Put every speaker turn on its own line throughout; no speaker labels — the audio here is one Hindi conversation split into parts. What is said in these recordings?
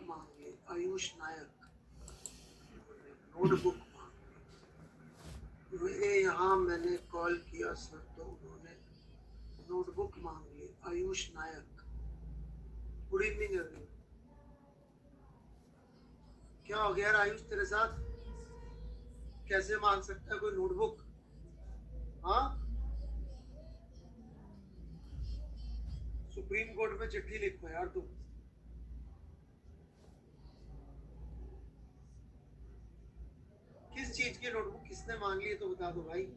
मांगे आयुष नायक, नोटबुक मांगे। यहाँ मैंने कॉल किया सर तो उन्होंने नोटबुक मांग ली। आयुष नायक, गुड इवनिंग एवरीवन। क्या हो गया आयुष तेरे साथ? कैसे मांग सकता है कोई नोटबुक? हाँ, सुप्रीम कोर्ट में चिट्ठी लिखो यार तुम। किस चीज की नोटबुक किसने मांग ली तो बता दो भाई।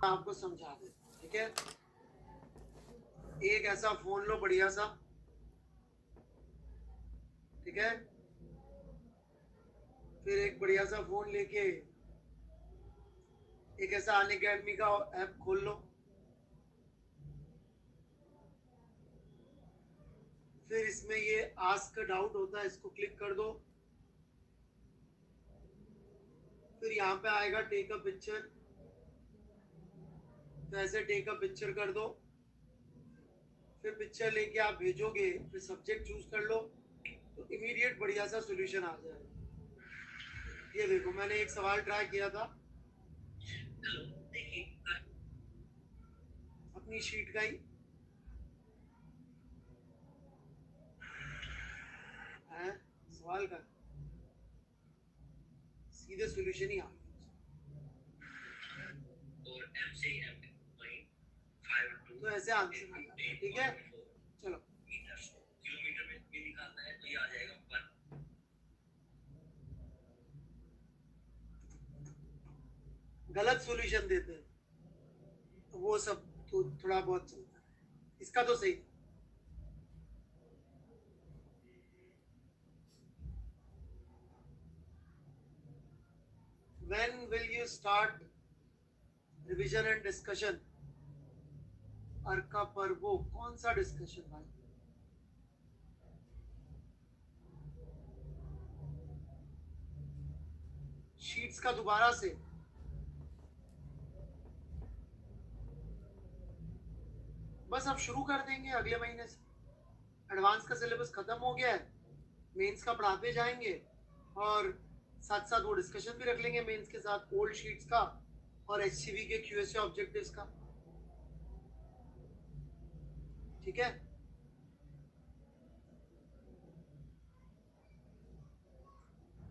आपको समझा दे, ठीक है? एक ऐसा फोन लो बढ़िया सा, ठीक है? फिर एक बढ़िया सा फोन लेके एक ऐसा अन अकेडमी का ऐप खोल लो। फिर इसमें ये आस्क डाउट होता है, इसको क्लिक कर दो। फिर यहाँ पे आएगा टेक अ पिक्चर, तो ऐसे टेक अ पिक्चर कर दो। फिर पिक्चर लेके आप भेजोगे, फिर सब्जेक्ट चूज कर लो, तो इमीडिएट बढ़िया सा सॉल्यूशन आ जाएगा। ये देखो मैंने एक सवाल ट्राई किया था अपनी शीट का ही है, सवाल का सीधे सॉल्यूशन ही आ गया। तो ऐसे आंसर आ जाता है, ठीक है? चलो गलत सॉल्यूशन देते हैं तो वो सब तो थोड़ा बहुत चलता है, इसका तो सही। When will you start revision and discussion? अर्का पर्वो, कौन सा डिस्कशन भाई? शीट्स का दोबारा से? बस अब शुरू कर देंगे अगले महीने से। एडवांस का सिलेबस खत्म हो गया है, मेंस का पढ़ाते जाएंगे और साथ साथ वो डिस्कशन भी रख लेंगे मेंस के साथ, ओल्ड शीट्स का और एचसीवी के क्यूएसए ऑब्जेक्टिव्स का, ठीक है?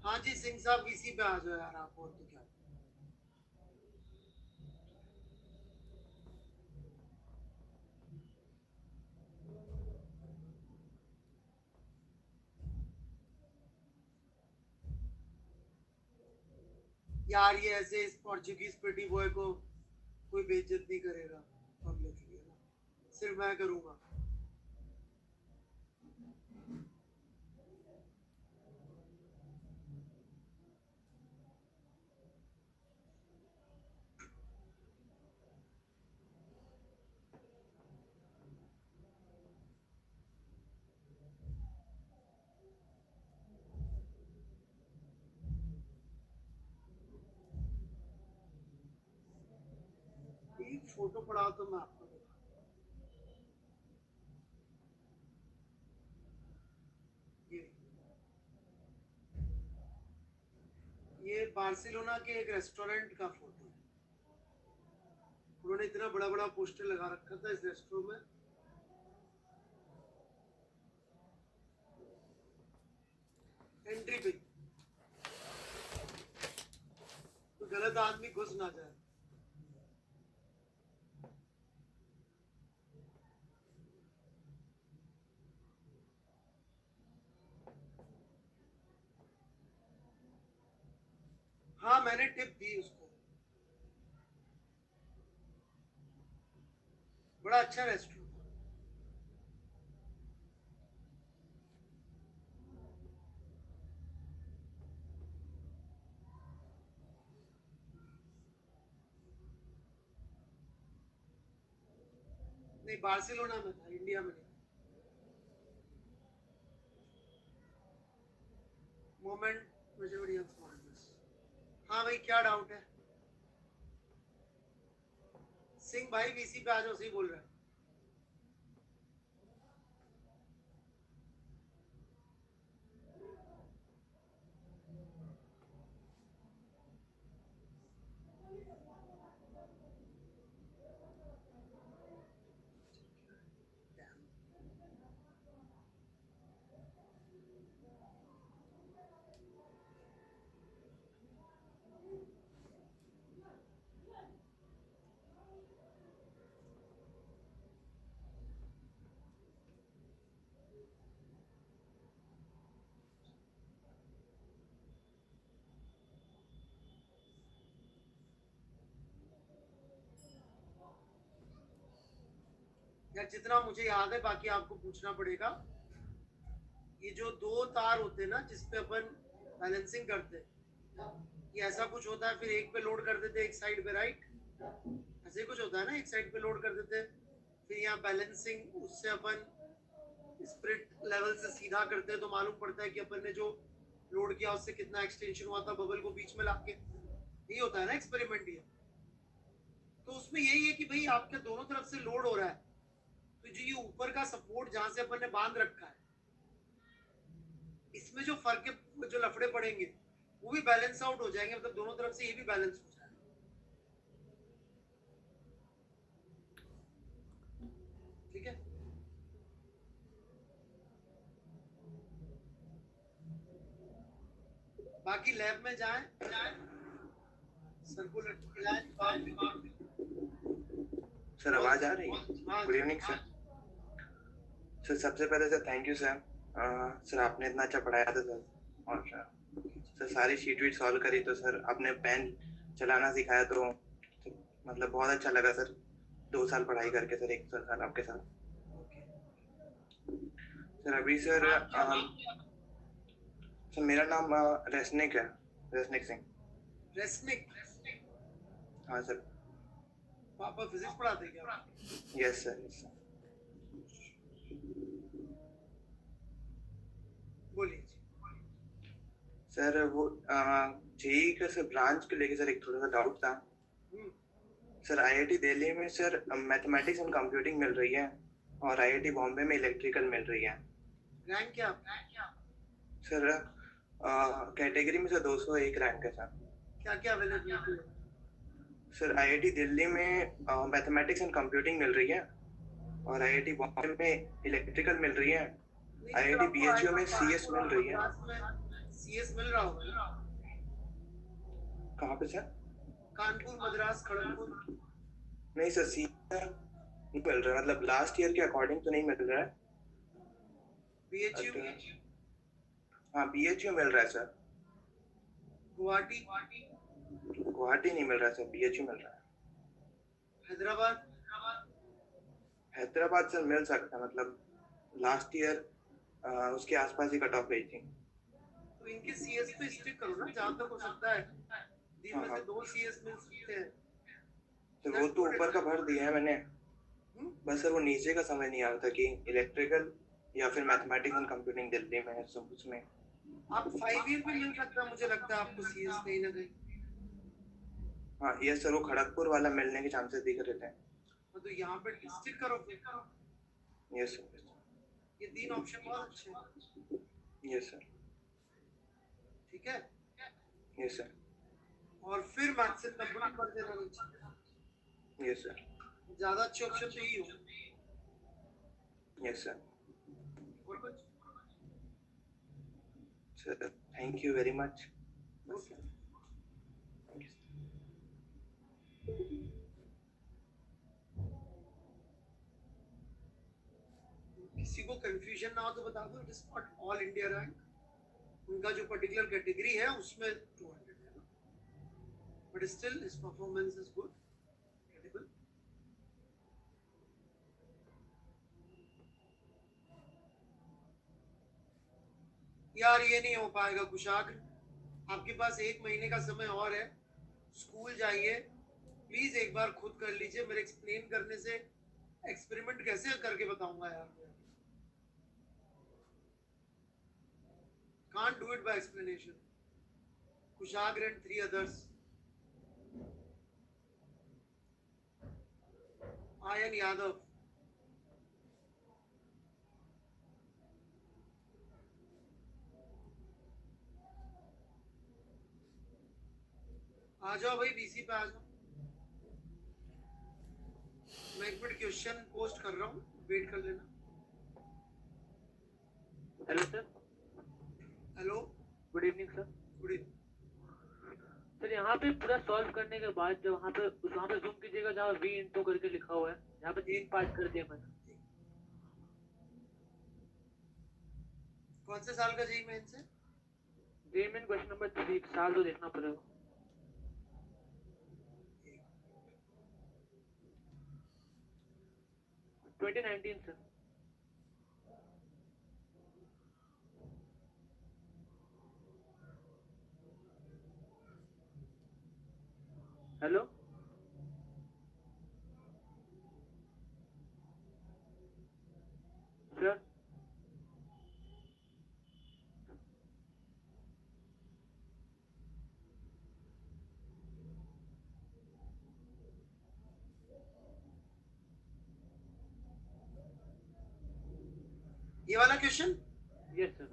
हाँ जी सिंह साहब, वीसी पे आ जाओ यार आप, और तो क्या। यार ये ऐसे इस पोर्चुगीज प्रिटी बॉय को कोई बेइज्जत नहीं करेगा पब्लिकली, है ना? सिर्फ मैं करूंगा। एक फोटो पढ़ाओ तो मैं आपको दिखा। ये ये बार्सिलोना के एक रेस्टोरेंट का फोटो है। उन्होंने इतना बड़ा बड़ा पोस्टर लगा रखा था इस रेस्टोरेंट में, एंट्री पे, तो गलत आदमी घुस ना जाए। हाँ मैंने टिप दी उसको, बड़ा अच्छा रेस्टोरेंट। नहीं, बार्सिलोना में था, इंडिया में नहीं। Moment majority of smartness. हाँ भाई, क्या डाउट है? सिंह भाई वीसी पे आ जाओ, सही बोल रहा है। यार जितना मुझे याद है, बाकी आपको पूछना पड़ेगा। ये जो दो तार होते हैं ना, जिसपे अपन बैलेंसिंग करते हैं, ये ऐसा कुछ होता है, फिर एक पे लोड कर देते, एक साइड पे, राइट? ऐसे कुछ होता है ना, एक साइड पे लोड कर देते, फिर यहाँ बैलेंसिंग, उससे अपन स्पिरिट लेवल से सीधा करते हैं, तो मालूम पड़ता है कि अपन ने जो लोड किया उससे कितना एक्सटेंशन हुआ था बबल को बीच में लाके। यही होता है ना एक्सपेरिमेंट ये। तो उसमें यही है कि भाई आपके दोनों तरफ से लोड हो रहा है, तो जो ये ऊपर का सपोर्ट जहां से अपन ने बांध रखा है, इसमें जो फर्क है, जो लफड़े पड़ेंगे, वो भी बैलेंस आउट हो जाएंगे, मतलब दोनों तरफ से ये भी बैलेंस हो जाएगा। ठीक है। बाकी लैब में जाएं, सर्कुलर
सर आवाज आ रही है? Good evening sir. सर सबसे पहले sir thank you sir. Sir आपने इतना अच्छा पढ़ाया था सर, और सर सारी शीट वीट सॉल्व करी, तो सर आपने पेन चलाना सिखाया, तो मतलब बहुत अच्छा लगा सर। 2 साल पढ़ाई करके सर, 1 साल आपके साथ। सर अभी सर सर मेरा नाम रेसनिक है, रेसनिक सिंह।
रेसनिक?
हाँ सर।
पापा फिजिक्स पढ़ाते क्या?
Yes sir, yes sir.
बोलिए
सर वो जेई का सर ब्रांच को लेके सर एक थोड़ा सा डाउट था। सर आईआईटी दिल्ली में सर मैथमेटिक्स एंड कंप्यूटिंग मिल रही है, और आईआईटी बॉम्बे में इलेक्ट्रिकल मिल रही है।
रैंक क्या?
सर कैटेगरी में सर 201 रैंक है सर।
क्या क्या अवेलेबिलिटी है?
सर आईआईटी दिल्ली में मैथमेटिक्स एंड कंप्यूटिंग मिल रही है, और आईआईटी बॉम्बे में इलेक्ट्रिकल मिल रही है, आईआईटी बीएचयू में सीएस मिल रही है।
सीएस मिल रहा होगा।
कहाँ पे सर?
कानपुर, मद्रास, खड़गपुर?
नहीं सर, सीएस नहीं मिल रहा, मतलब लास्ट ईयर के अकॉर्डिंग तो नहीं मिल रहा है।
बीएचयू?
हाँ बीएचयू मिल रहा है सर।
गुवाहाटी?
गुवाहाटी नहीं मिल रहा सर, बीएचयू मिल रहा है।
हैदराबाद?
हैदराबाद सर मिल सकता है, मतलब लास्ट ईयर उसके आसपास ही कट ऑफ गई थी।
तो इनके सीएस पे स्टिक करो ना, जहां तक हो सकता है। दिन में से 2 सीएस मिल सकते हैं।
तो वो तो ऊपर का भर दिया है मैंने, बस सर वो नीचे का समझ नहीं आ रहा था कि इलेक्ट्रिकल या फिर मैथमेटिक्स एंड कंप्यूटिंग दिल्ली में है, सब उसमें।
आप 5 ईयर में मिल सकता है, मुझे लगता है आपको सीएस कहीं ना कहीं।
हाँ यस सर, वो खड़गपुर वाला मिलने के चांसेस दिख रहे थे।
तो यहाँ पे स्टिक करो फिर।
यस सर,
ये 3 ऑप्शन बहुत अच्छे हैं।
Yes sir.
ठीक है।
Yes sir.
और फिर मैथ्स एंड कंप्यूटिंग पढ़ देना नीचे।
Yes sir.
ज्यादा अच्छे ऑप्शन तो यही हो।
Yes sir.
और कुछ?
Sir thank you very much.
किसी को कंफ्यूजन ना हो तो बता दो, it is not all India rank. उनका जो पर्टिकुलर कैटेगरी है उसमें 200 है, but still his performance is good. यार ये नहीं हो पाएगा कुशाग्र, आपके पास 1 महीने का समय और है। स्कूल जाइए प्लीज, एक बार खुद कर लीजिए, मेरे एक्सप्लेन करने से एक्सपेरिमेंट कैसे करके बताऊंगा यार मैं? Can't do it by explanation. Kushagra and 3 others. Ayan Yadav. आ जाओ भाई बीसी पे आ जाओ. मैं एक मिनट क्वेश्चन पोस्ट कर रहा हूँ, वेट कर लेना.
Hello sir.
Hello,
good evening sir.
Good evening.
Sir यहाँ पे पूरा सॉल्व करने के बाद जब वहाँ पे जूम कीजिएगा जहाँ वी इंटू करके लिखा हुआ है, यहाँ पे 3 पार्ट कर दिया मैंने.
कौन से साल का जेई मेन से?
जेई मेन क्वेश्चन नंबर 3 साल तो देखना पड़ेगा.
एक
2019 सर. Hello sir.
ये वाला क्वेश्चन?
Yes sir.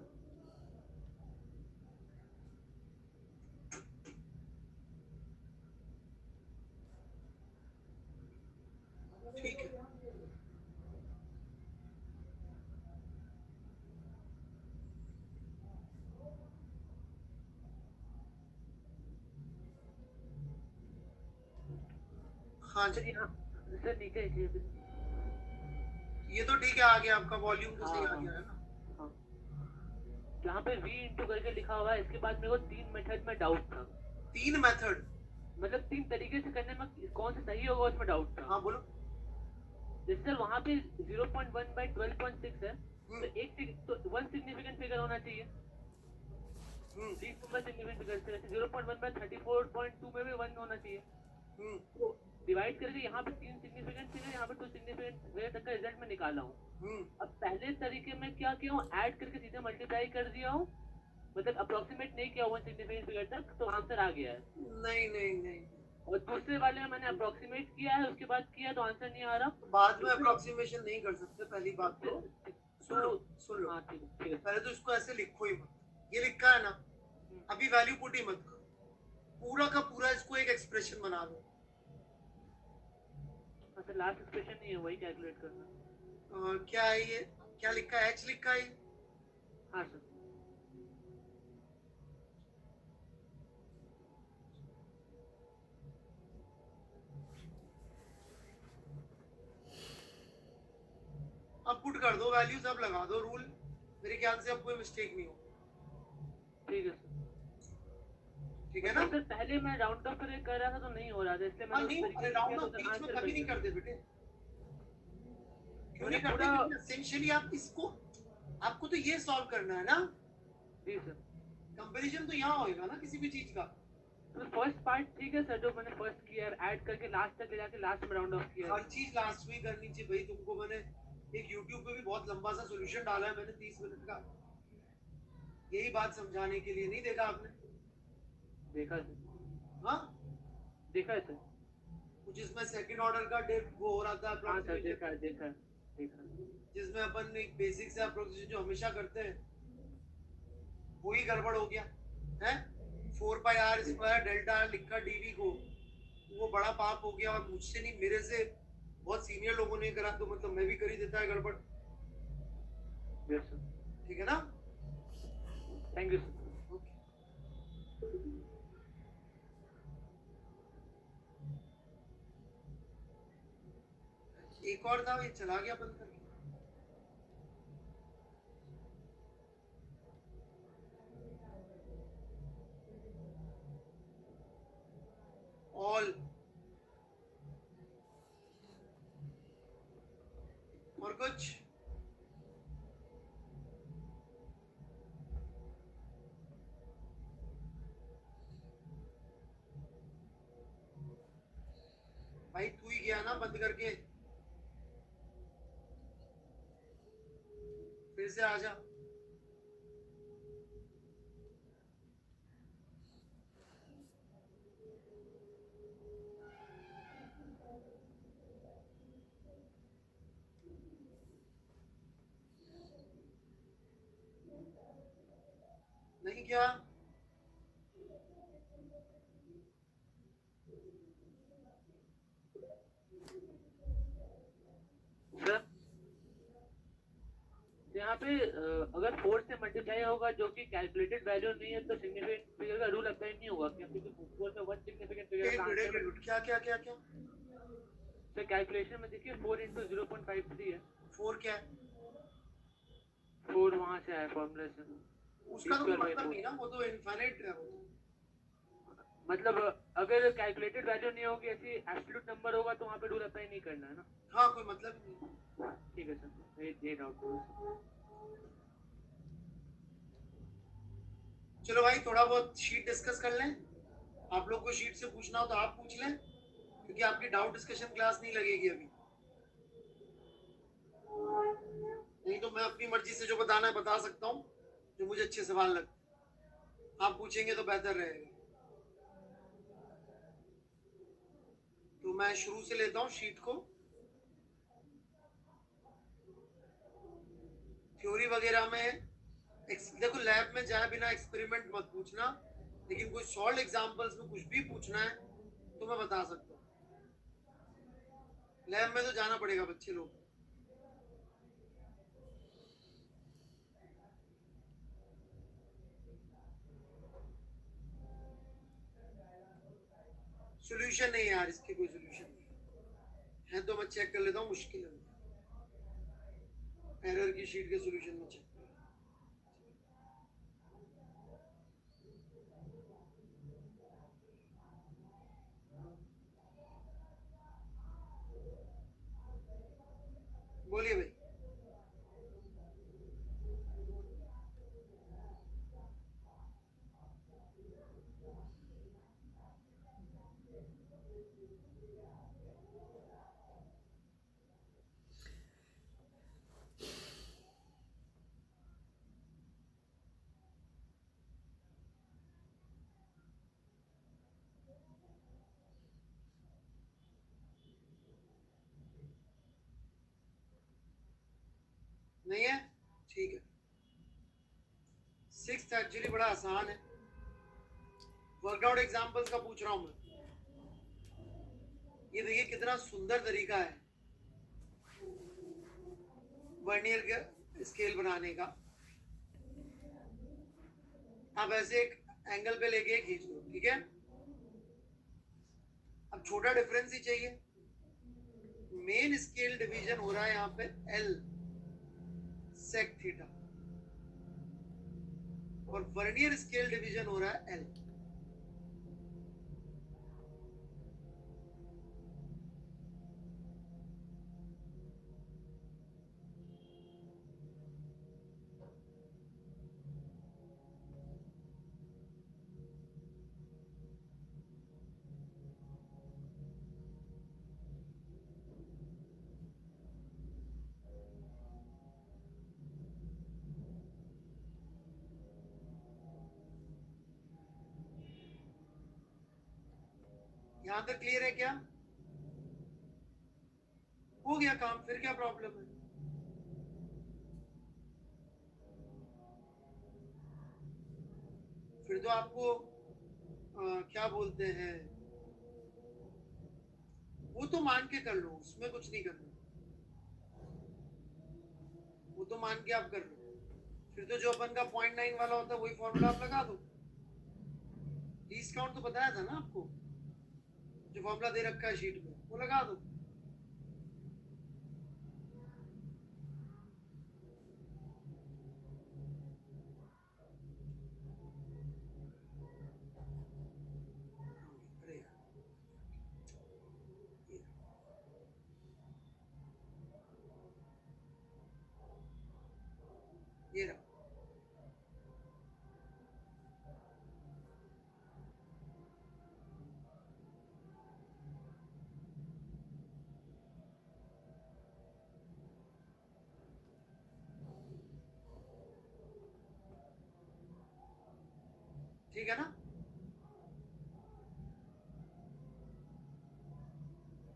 ठीक है. हाँ
सर
जी,
यहाँ सर नीचे
ये तो ठीक है, आ गया आपका वॉल्यूम तो सही आ
हाँ.
गया है ना.
हाँ. यहाँ पे वी इंटू करके लिखा हुआ है. इसके बाद मेरे को 3 मेथड में डाउट था.
3 मेथड?
मतलब 3 तरीके से करने में कौन सा सही होगा उसमें डाउट था.
हाँ बोलो.
जैसे सर वहाँ पे 0.1 by 12.6 है, तो एक तो 1 सिग्निफिकेंट फिगर होना चाहिए. 3 नंबर सिग्निफिकेंट फिगर से 0.1 by 34.2 में भी 1 होना चाहिए. तो डिवाइड करके यहाँ पे 3 सिग्निफिकेंट फिगर, यहाँ पे 2 सिग्निफिकेंट फिगर तक का रिजल्ट मैं निकाला हूँ. अब पहले तरीके में क्या किया हूँ, ऐड करके सीधे मल्टीप्लाई कर दिया हूँ. मतलब अप्रोक्सीमेट नहीं किया 1 सिग्निफिकेंट फिगर तक, तो आंसर आ गया है.
नहीं नहीं नहीं,
और दूसरे वाले में मैंने अप्रोक्सीमेट किया है, उसके बाद किया तो आंसर नहीं आ रहा.
बाद में अप्रोक्सीमेशन नहीं कर सकते. पहली बात तो सुन लो, सुन लो.
हाँ ठीक है.
पहले तो इसको ऐसे लिखो ही मत. ये लिखा है ना, अभी वैल्यू पुट ही मत करो. पूरा का पूरा इसको एक एक्सप्रेशन बना दो.
अच्छा, लास्ट एक्सप्रेशन नहीं है, वही कैलकुलेट करना.
क्या है ये? क्या लिखा है? एच लिखा है.
हाँ सर.
अब पुट कर दो वैल्यूज, अब लगा दो रूल. मेरे ख्याल से अब कोई मिस्टेक नहीं हो.
ठीक है सर.
ठीक है ना?
सर पहले मैं राउंड ऑफ करके कर रहा था तो नहीं हो रहा था, इसलिए
हाँ
मैंने
नहीं, अरे राउंड ऑफ बीच में कभी नहीं करते बेटे. क्यों नहीं करते? एसेंशियली आप इसको, आपको तो ये सॉल्व करना है ना.
जी सर.
कंपैरिजन तो यहाँ होएगा ना किसी भी चीज का.
तो फर्स्ट पार्ट ठीक है सर, जो मैंने फर्स्ट किया ऐड करके लास्ट तक ले जाके लास्ट में राउंड ऑफ किया.
हर चीज लास्ट में ही करनी चाहिए भाई. तुमको मैंने एक YouTube पे भी बहुत लंबा सा सॉल्यूशन डाला है मैंने 30 मिनट का, यही बात समझाने के लिए. नहीं देखा आपने?
देखा सर.
हाँ
देखा है सर.
जिसमें सेकंड ऑर्डर का डेप वो हो रहा था.
हाँ सर देखा देखा.
जिसमें अपन एक बेसिक से अप्रोक्सीमेशन जो हमेशा करते हैं वही गड़बड़ हो गया है. 4πr² डेल्टा लिखा डीवी को, वो बड़ा पाप हो गया. और मुझसे नहीं, मेरे से बहुत सीनियर लोगों ने करा, तो मतलब मैं भी कर ही देता है गड़बड़.
Yes sir.
ठीक है ना?
Thank you sir.
एक और था, ये चला गया बंद करके. ऑल और कुछ भाई, तू ही गया ना बंद करके. से आ जा। नहीं क्या?
सर यहाँ पे अगर 4 से मल्टीप्लाई होगा जो कि कैलकुलेटेड वैल्यू नहीं है तो सिग्निफिकेंट फिगर का रूल अप्लाई नहीं होगा क्या? क्योंकि 4 में 1 सिग्निफिकेंट फिगर का आंसर
क्या क्या क्या क्या?
सर कैलकुलेशन में देखिए 4 into 0.53 है।
4 क्या है?
4 वहाँ से आया फॉर्मूला से।
उसका तो कोई मतलब नहीं ना, वो तो इनफाइनाइट है। वो तो
मतलब अगर कैलकुलेटेड वैल्यू नहीं होगी, ऐसी एब्सोल्यूट नंबर होगा तो वहाँ पे रूल अप्लाई नहीं करना है ना?
हाँ, कोई मतलब नहीं।
ठीक है सर, ये डाउट है।
चलो भाई, थोड़ा बहुत शीट डिस्कस कर लें। आप लोग को शीट से पूछना हो तो आप पूछ लें, क्योंकि आपकी डाउट डिस्कशन क्लास नहीं लगेगी अभी। नहीं तो मैं अपनी मर्जी से जो बताना है बता सकता हूँ, जो मुझे अच्छे सवाल लगते। आप पूछेंगे तो बेहतर रहेगा। तो मैं शुरू से लेता हूँ शीट को। थ्योरी वगैरह में देखो, लैब में जाए बिना एक्सपेरिमेंट मत पूछना, लेकिन कोई सॉल्व एग्जांपल्स में कुछ भी पूछना है तो मैं बता सकता हूँ। लैब में तो जाना पड़ेगा बच्चे लोग। सॉल्यूशन नहीं है यार, इसके कोई सॉल्यूशन नहीं है तो मैं चेक कर लेता हूँ। मुश्किल है एरर की शीट के सॉल्यूशन में चेक। बोलिए भाई। नहीं है, ठीक है। 6th एक्चुअली बड़ा आसान है। वर्कआउट एग्जांपल्स का पूछ रहा हूं मैं। ये देखिए कितना सुंदर तरीका है वर्नियर का स्केल बनाने का। आप ऐसे एक एंगल पे लेके खींच लो, ठीक है। अब छोटा डिफरेंस ही चाहिए। मेन स्केल डिवीजन हो रहा है यहाँ पे एल सेक थीटा, और वर्नियर स्केल डिवीजन हो रहा है एल। यहां तक क्लियर है क्या? हो गया काम, फिर क्या प्रॉब्लम है? फिर तो आपको क्या बोलते हैं, वो तो मान के कर लो, उसमें कुछ नहीं करना। वो तो मान के आप कर लो। फिर तो जो अपन का 0.9 वाला होता है वही फॉर्मूला आप लगा दो। लीस्ट काउंट तो बताया था ना आपको, जो फॉर्मूला दे रखा है शीट में, वो लगा दो। अरे यार, ये रहा। ठीक है ना?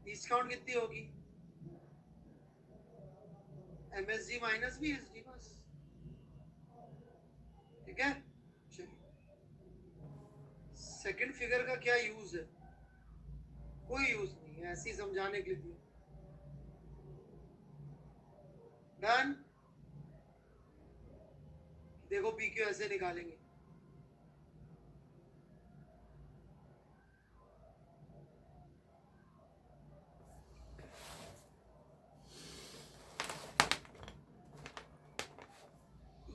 लीस्ट काउंट कितनी होगी? MSG माइनस VSD बस, ठीक है? चलिए, सेकंड फिगर का क्या यूज है? कोई यूज नहीं है, ऐसे ही समझाने के लिए दिया। डन। देखो PQ ऐसे निकालेंगे,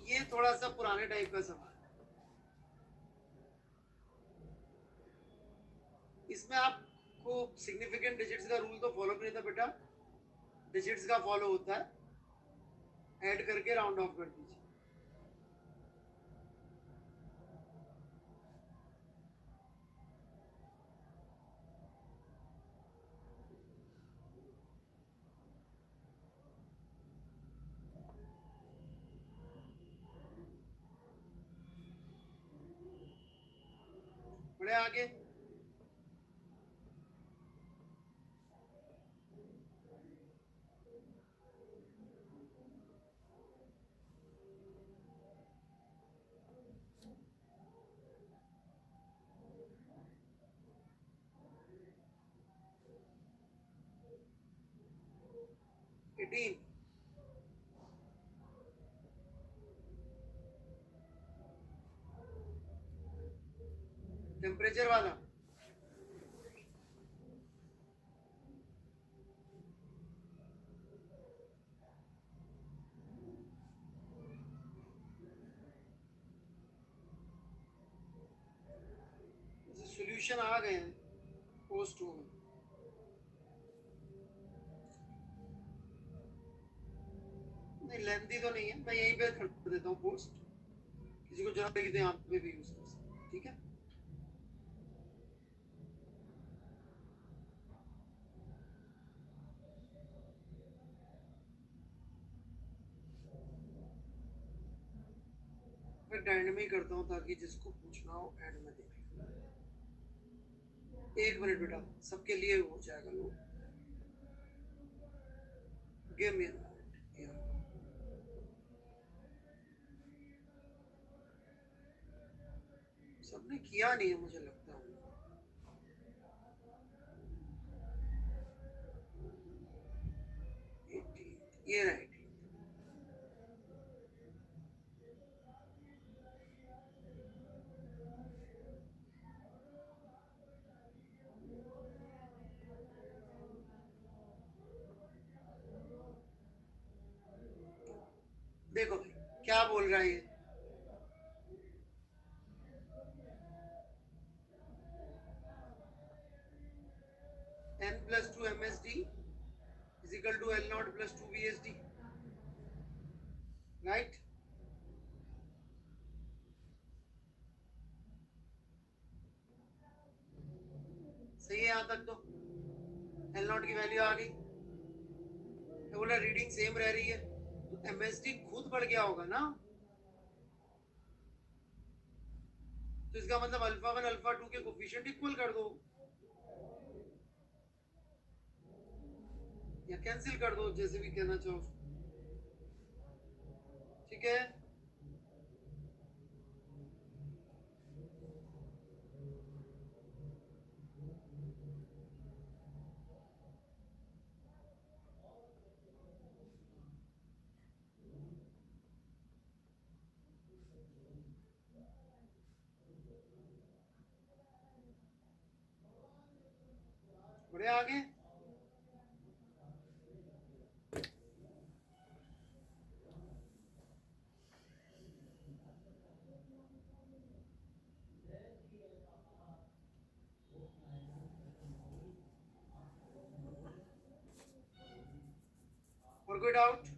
ये थोड़ा सा पुराने टाइप का सवाल है। इसमें आपको सिग्निफिकेंट डिजिट्स का रूल तो फॉलो नहीं था बेटा, डिजिट्स का फॉलो होता है, ऐड करके राउंड ऑफ कर दीजिए। बढ़े आगे। एटीन, टेम्परेचर वाला सॉल्यूशन आ गए हैं पोस्ट 2 में। नहीं लेंथी तो नहीं है, मैं यहीं पे कर देता हूँ पोस्ट, किसी को जरूरत लगी तो यहाँ पे भी यूज कर सकते हैं, ठीक है? मैं डायनेमिक करता हूँ ताकि जिसको पूछना हो एंड में देख ले। 1 मिनट बेटा, सबके लिए हो जाएगा लोग। गिव मी सबने किया नहीं है मुझे लगता है। ये राइट, देखो भाई क्या बोल रहा है ये, n plus 2 MSD is equal to L naught plus 2 VSD, right? सही है यहाँ तक तो? L naught की वैल्यू आ गई, तो बोला रीडिंग सेम रह रही है, तो MSD खुद बढ़ गया होगा ना, तो इसका मतलब अल्फा 1 अल्फा 2 के कोफिशिएंट इक्वल कर दो या कैंसिल कर दो, जैसे भी कहना चाहो, ठीक है? बढ़े आगे। और कोई डाउट?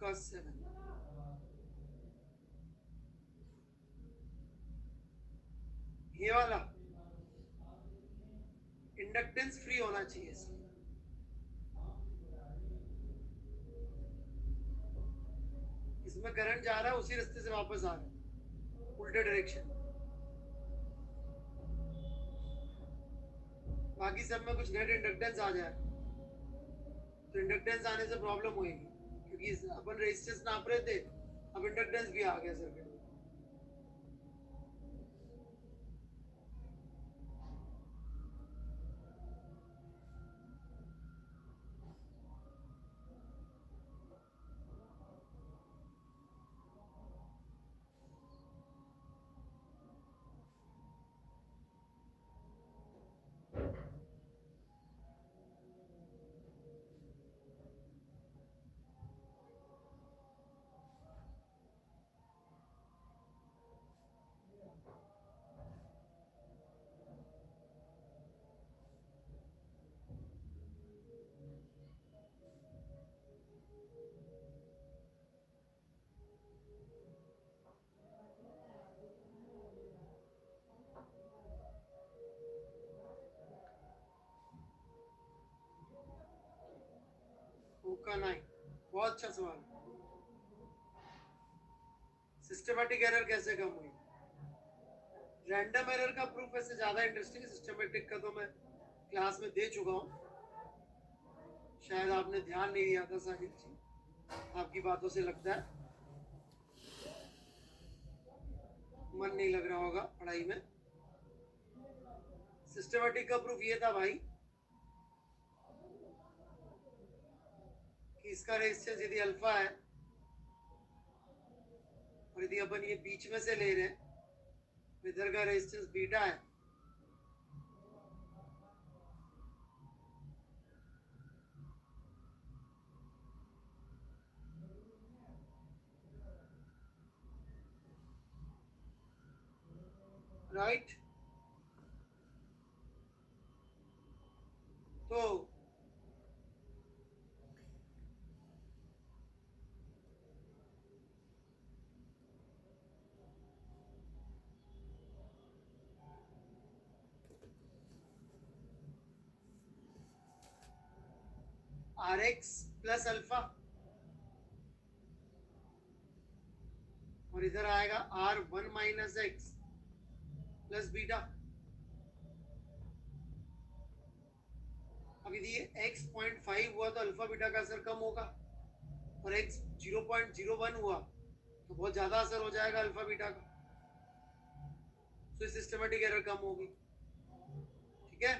का 7। ये वाला इंडक्टेंस फ्री होना चाहिए इसमें। इसमें करंट जा रहा है उसी रास्ते से वापस आ रहा है, उल्टे डायरेक्शन। बाकी सब में कुछ नेट इंडक्टेंस आ जाए तो इंडक्टेंस आने से प्रॉब्लम होगी, क्योंकि अपन रेजिस्टेंस नाप रहे थे, अब इंडक्टेंस भी आ गया सर्किट में। ओका 9, बहुत अच्छा सवाल। सिस्टमैटिक एरर कैसे कम हुई? रैंडम एरर का प्रूफ वैसे ज्यादा इंटरेस्टिंग है, सिस्टमैटिक का तो मैं क्लास में दे चुका हूँ, शायद आपने ध्यान नहीं दिया था साहिल जी, आपकी बातों से लगता है मन नहीं लग रहा होगा पढ़ाई में। सिस्टमैटिक का प्रूफ ये था भाई कि इसका रेजिस्टेंस यदि अल्फा है और यदि अपन ये बीच में से ले रहे हैं, इधर का रेजिस्टेंस बीटा है, राइट? तो RX प्लस अल्फा और इधर आएगा R1 minus x plus beta. अब यदि ये x 0.5 हुआ तो अल्फा बीटा का असर कम होगा, और x 0.01 हुआ तो बहुत ज्यादा असर हो जाएगा अल्फा बीटा का, तो सिस्टमैटिक एरर कम होगी। ठीक है,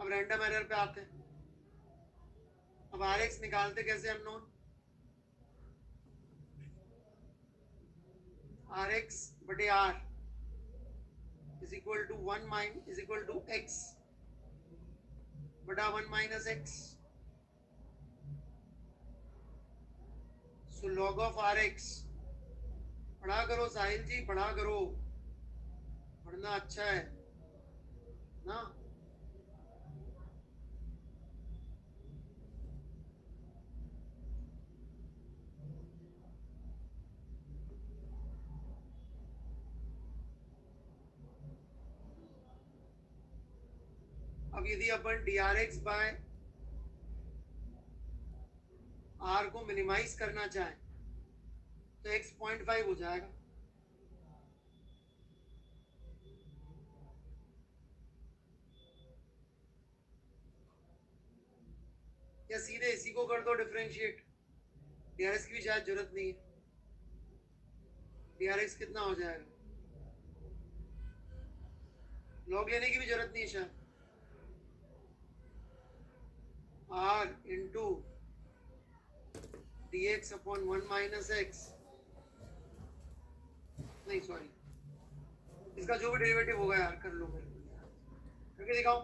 अब रैंडम एरर पे आते हैं। अब RX निकालते कैसे अननोन? RX बटे R is equal to 1 mine is equal to x बटा 1 minus x. So log of RX। पढ़ा करो साहिल जी, पढ़ा करो, पढ़ना अच्छा है ना। अब यदि अपन DRX बाय R को मिनिमाइज करना चाहें तो x 0.5 हो जाएगा। या सीधे इसी को कर दो डिफरेंशिएट, DRX की भी शायद जरूरत नहीं है। DRX कितना हो जाएगा? लॉग लेने की भी जरूरत नहीं है शायद। R into dx upon 1 minus x, नहीं सॉरी, इसका जो भी डेरिवेटिव होगा यार कर लो, मेरे को करके दिखाओ।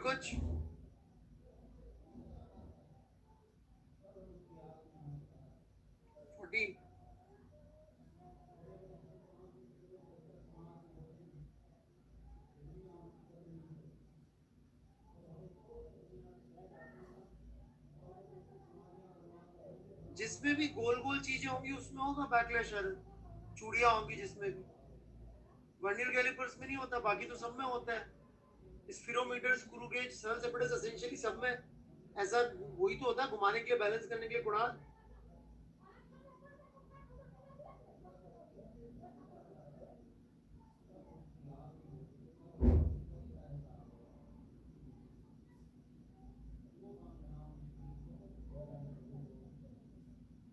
कुछ? जिसमें भी गोल गोल चीजें होंगी उसमें होगा बैकलैश एरर। चूड़ियां होंगी जिसमें भी, वर्नियर कैलिपर्स में नहीं होता, बाकी तो सब में होता है। स्फीरोमीटर, स्क्रू गेज, सर्च एपिडस, एसेंशियली सब में ऐसा वही तो होता है, घुमाने के लिए, बैलेंस करने के लिए कुणाल।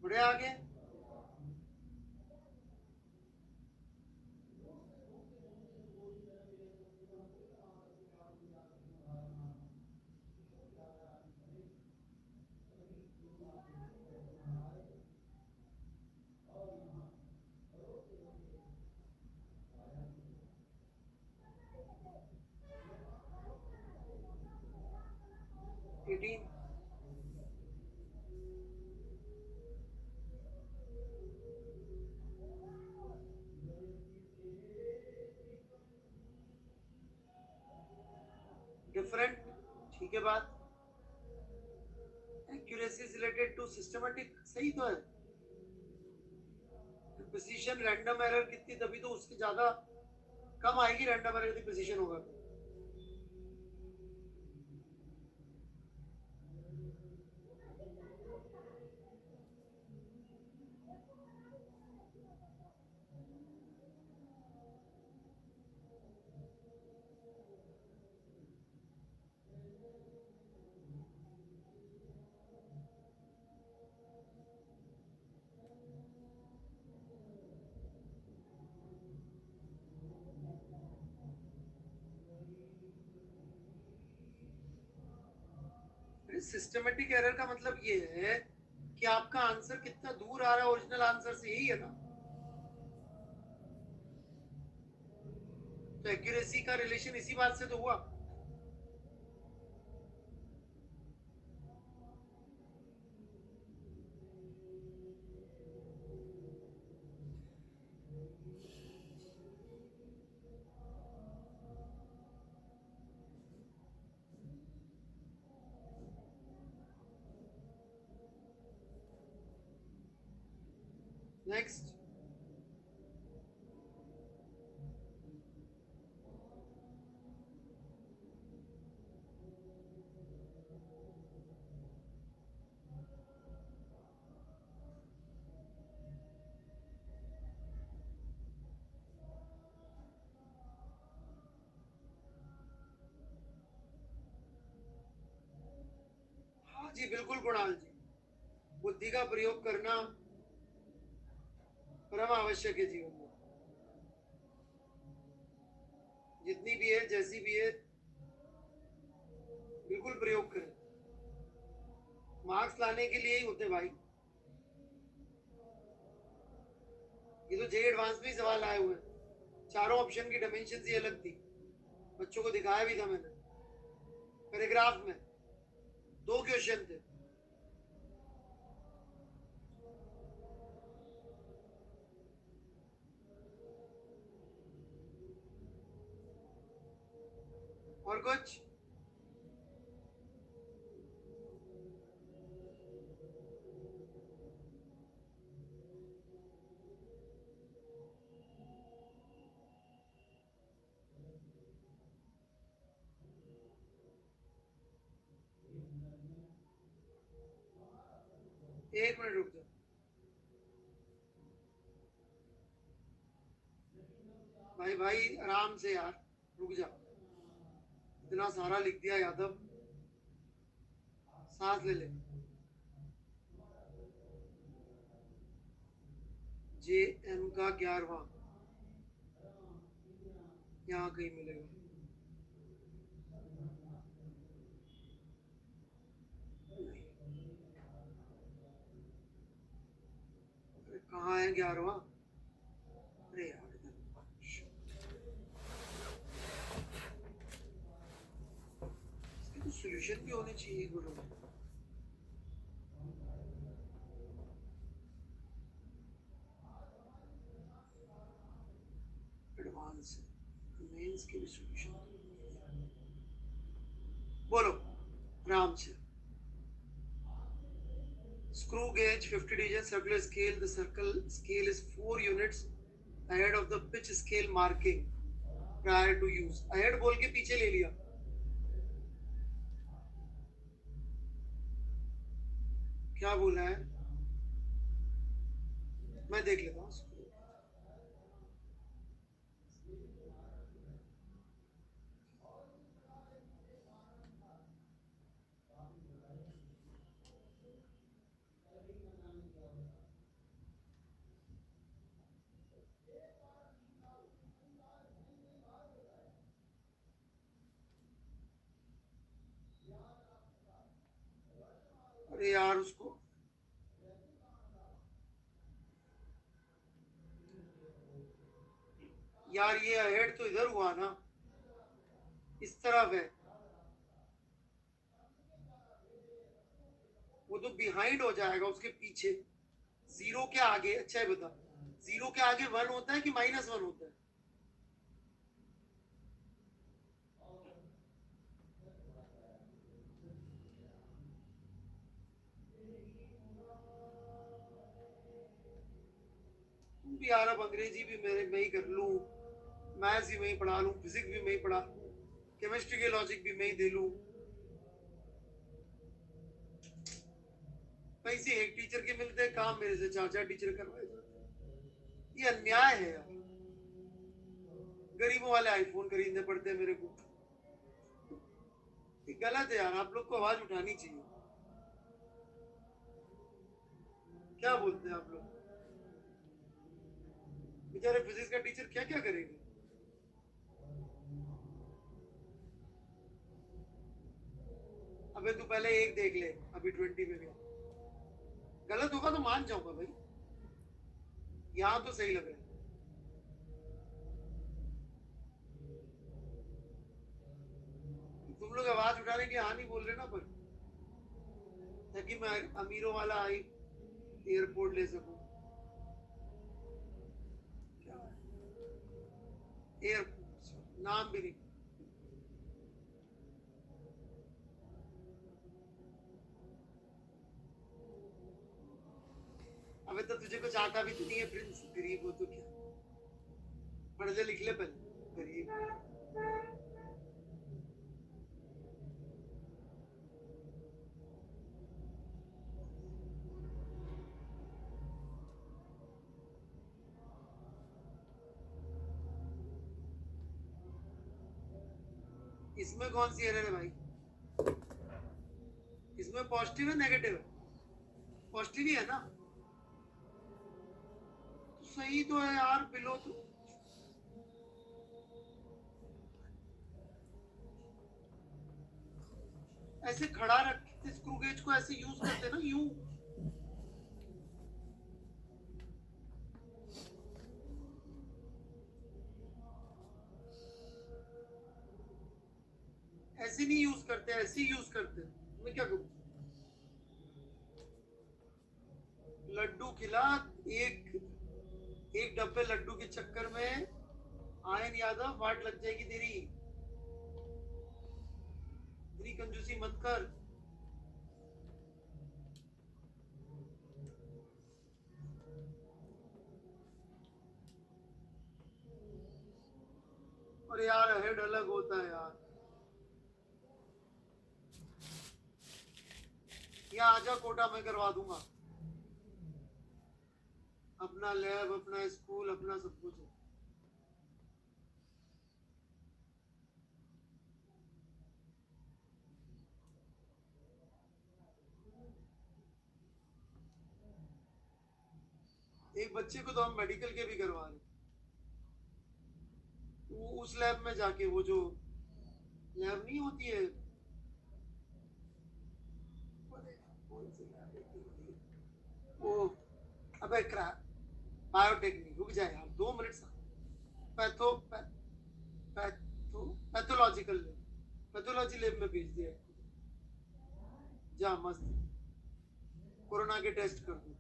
बढ़े आगे। डिफरेंट, ठीक है बात। एक्यूरेसी रिलेटेड टू सिस्टमेटिक, सही तो है। प्रिसीजन रैंडम एरर कितनी, तभी तो उसकी ज्यादा कम आएगी रैंडम एरर की प्रिसीजन होगा। सिस्टमेटिक एरर का मतलब ये है कि आपका आंसर कितना दूर आ रहा है ओरिजिनल आंसर से, यही है ना। तो एक्यूरेसी का रिलेशन इसी बात से तो हुआ। नेक्स्ट। हाँ जी बिल्कुल कुणाल जी, बुद्धि का प्रयोग करना परम आवश्यक है जीवन में। जितनी भी है, जैसी भी है, बिल्कुल प्रयोग करें। मार्क्स लाने के लिए ही होते भाई। ये तो जे एडवांस में ही सवाल आए हुए हैं। चारों ऑप्शन की डायमेंशन ही अलग थी, बच्चों को दिखाया भी था मैंने। पैराग्राफ में 2 क्वेश्चन थे। और कुछ? एक मिनट रुक जाओ भाई, भाई आराम से यार, रुक जा। इतना सारा लिख दिया यादव, सांस ले ले। जे एम का 11वां यहाँ कहीं मिलेगा। अरे कहाँ है 11वां? अरे यार सॉल्यूशन भी होने चाहिए गुरु। एडवांस मेंस के भी सॉल्यूशन बोलो आराम से। Screw gauge 50 digit circular scale. The circle scale is 4 units ahead of the pitch scale marking prior to use. Ahead बोल के पीछे ले लिया। क्या बोला है? मैं देख लेता हूँ। अरे यार उसको यार ये अहेड तो इधर हुआ ना, इस तरफ है, वो तो बिहाइंड हो जाएगा उसके पीछे। जीरो के आगे, अच्छा है बता, जीरो के आगे 1 होता है कि -1 होता है? तुम भी यार अब अंग्रेजी भी मेरे मैं ही कर लूं, मैथ्स भी मैं ही पढ़ा लूं, फिजिक्स भी मैं ही पढ़ा लूं, केमिस्ट्री के लॉजिक भी मैं ही दे लूं। कहीं से एक टीचर के मिलते हैं काम, मेरे से 4-4 टीचर करवाए जाते हैं। ये अन्याय है यार। गरीबों वाले आईफोन खरीदने पड़ते हैं मेरे को। ये गलत है यार, आप लोग को आवाज उठानी चाहिए। क्या बोलते हैं आप लोग? बेचारे फिजिक्स का टीचर क्या क्या करेंगे? अबे तू पहले एक देख ले, अभी 20 में गया। गलत होगा तो मान जाऊंगा भाई, यहाँ तो सही लग रहा है। तुम लोग आवाज उठाने की हाँ नहीं बोल रहे ना, पर ताकि मैं अमीरों वाला आई एयरपोर्ट ले सकूं। क्या एयरपोर्ट नाम भी नहीं। अबे तो तुझे कुछ आता भी तो नहीं है प्रिंस, गरीब हो तो क्या, पढ़ ले लिख ले पहले, गरीब। इसमें कौन सी एरर है भाई? इसमें पॉजिटिव है नेगेटिव है? पॉजिटिव ही है ना, तो सही तो है यार। बिलो तो ऐसे खड़ा रखते स्क्रू गेज को, ऐसे यूज करते ना, यूं ऐसे नहीं यूज करते, ऐसे ही यूज करते। मैं क्या करूं? लड्डू खिला, एक एक डब्बे लड्डू के चक्कर में आयन यादव वाट लग जाएगी तेरी। तेरी कंजूसी मत कर। और यार हेड अलग होता है यार। यहाँ आजा कोटा में करवा दूंगा, अपना लैब, अपना स्कूल, अपना सब कुछ है। एक बच्चे को तो हम मेडिकल के भी करवा रहे, वो उस लैब में जाके, वो जो लैब नहीं होती है, वो अबे बायोटेक्निक, रुक जाए आप 2 मिनट से। पैथोलॉजिकल लैब, पैथोलॉजी लैब में भेज दिया है। जा मस्त कोरोना के टेस्ट कर दो।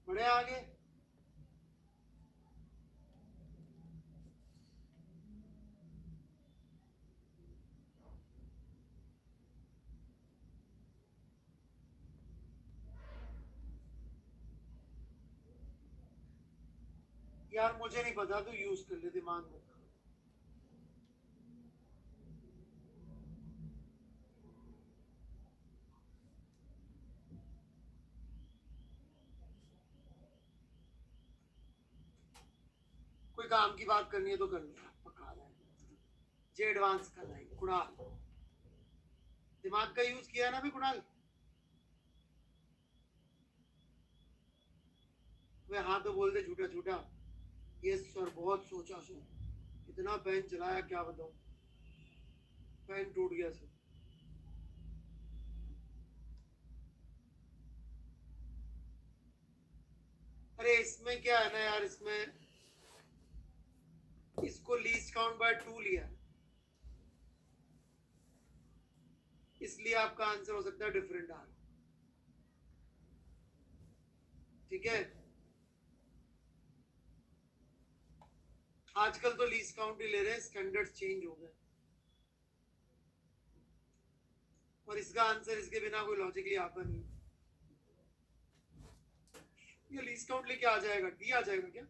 बढ़े आगे। यार मुझे नहीं पता, तू यूज कर ले दिमाग में। कोई काम की बात करनी है तो कर ले, पका रहा है जे एडवांस कर रहा है कुणाल। दिमाग का यूज किया ना भी कुणाल। वे हाँ तो बोल दे झूठा झूठा। ये सर बहुत सोचा सर, इतना पेन चलाया क्या बताऊं, पेन टूट गया सर। अरे इसमें क्या है ना यार, इसमें इसको लीस्ट काउंट बाय 2 लिया, इसलिए आपका आंसर हो सकता है डिफरेंट आर। ठीक है, आजकल तो लीस्ट काउंट ही ले रहे हैं, स्टैंडर्ड्स चेंज हो गए। और इसका आंसर इसके बिना कोई लॉजिकली आता नहीं। ये लीस्ट काउंट लेके आ जाएगा, डी आ जाएगा क्या?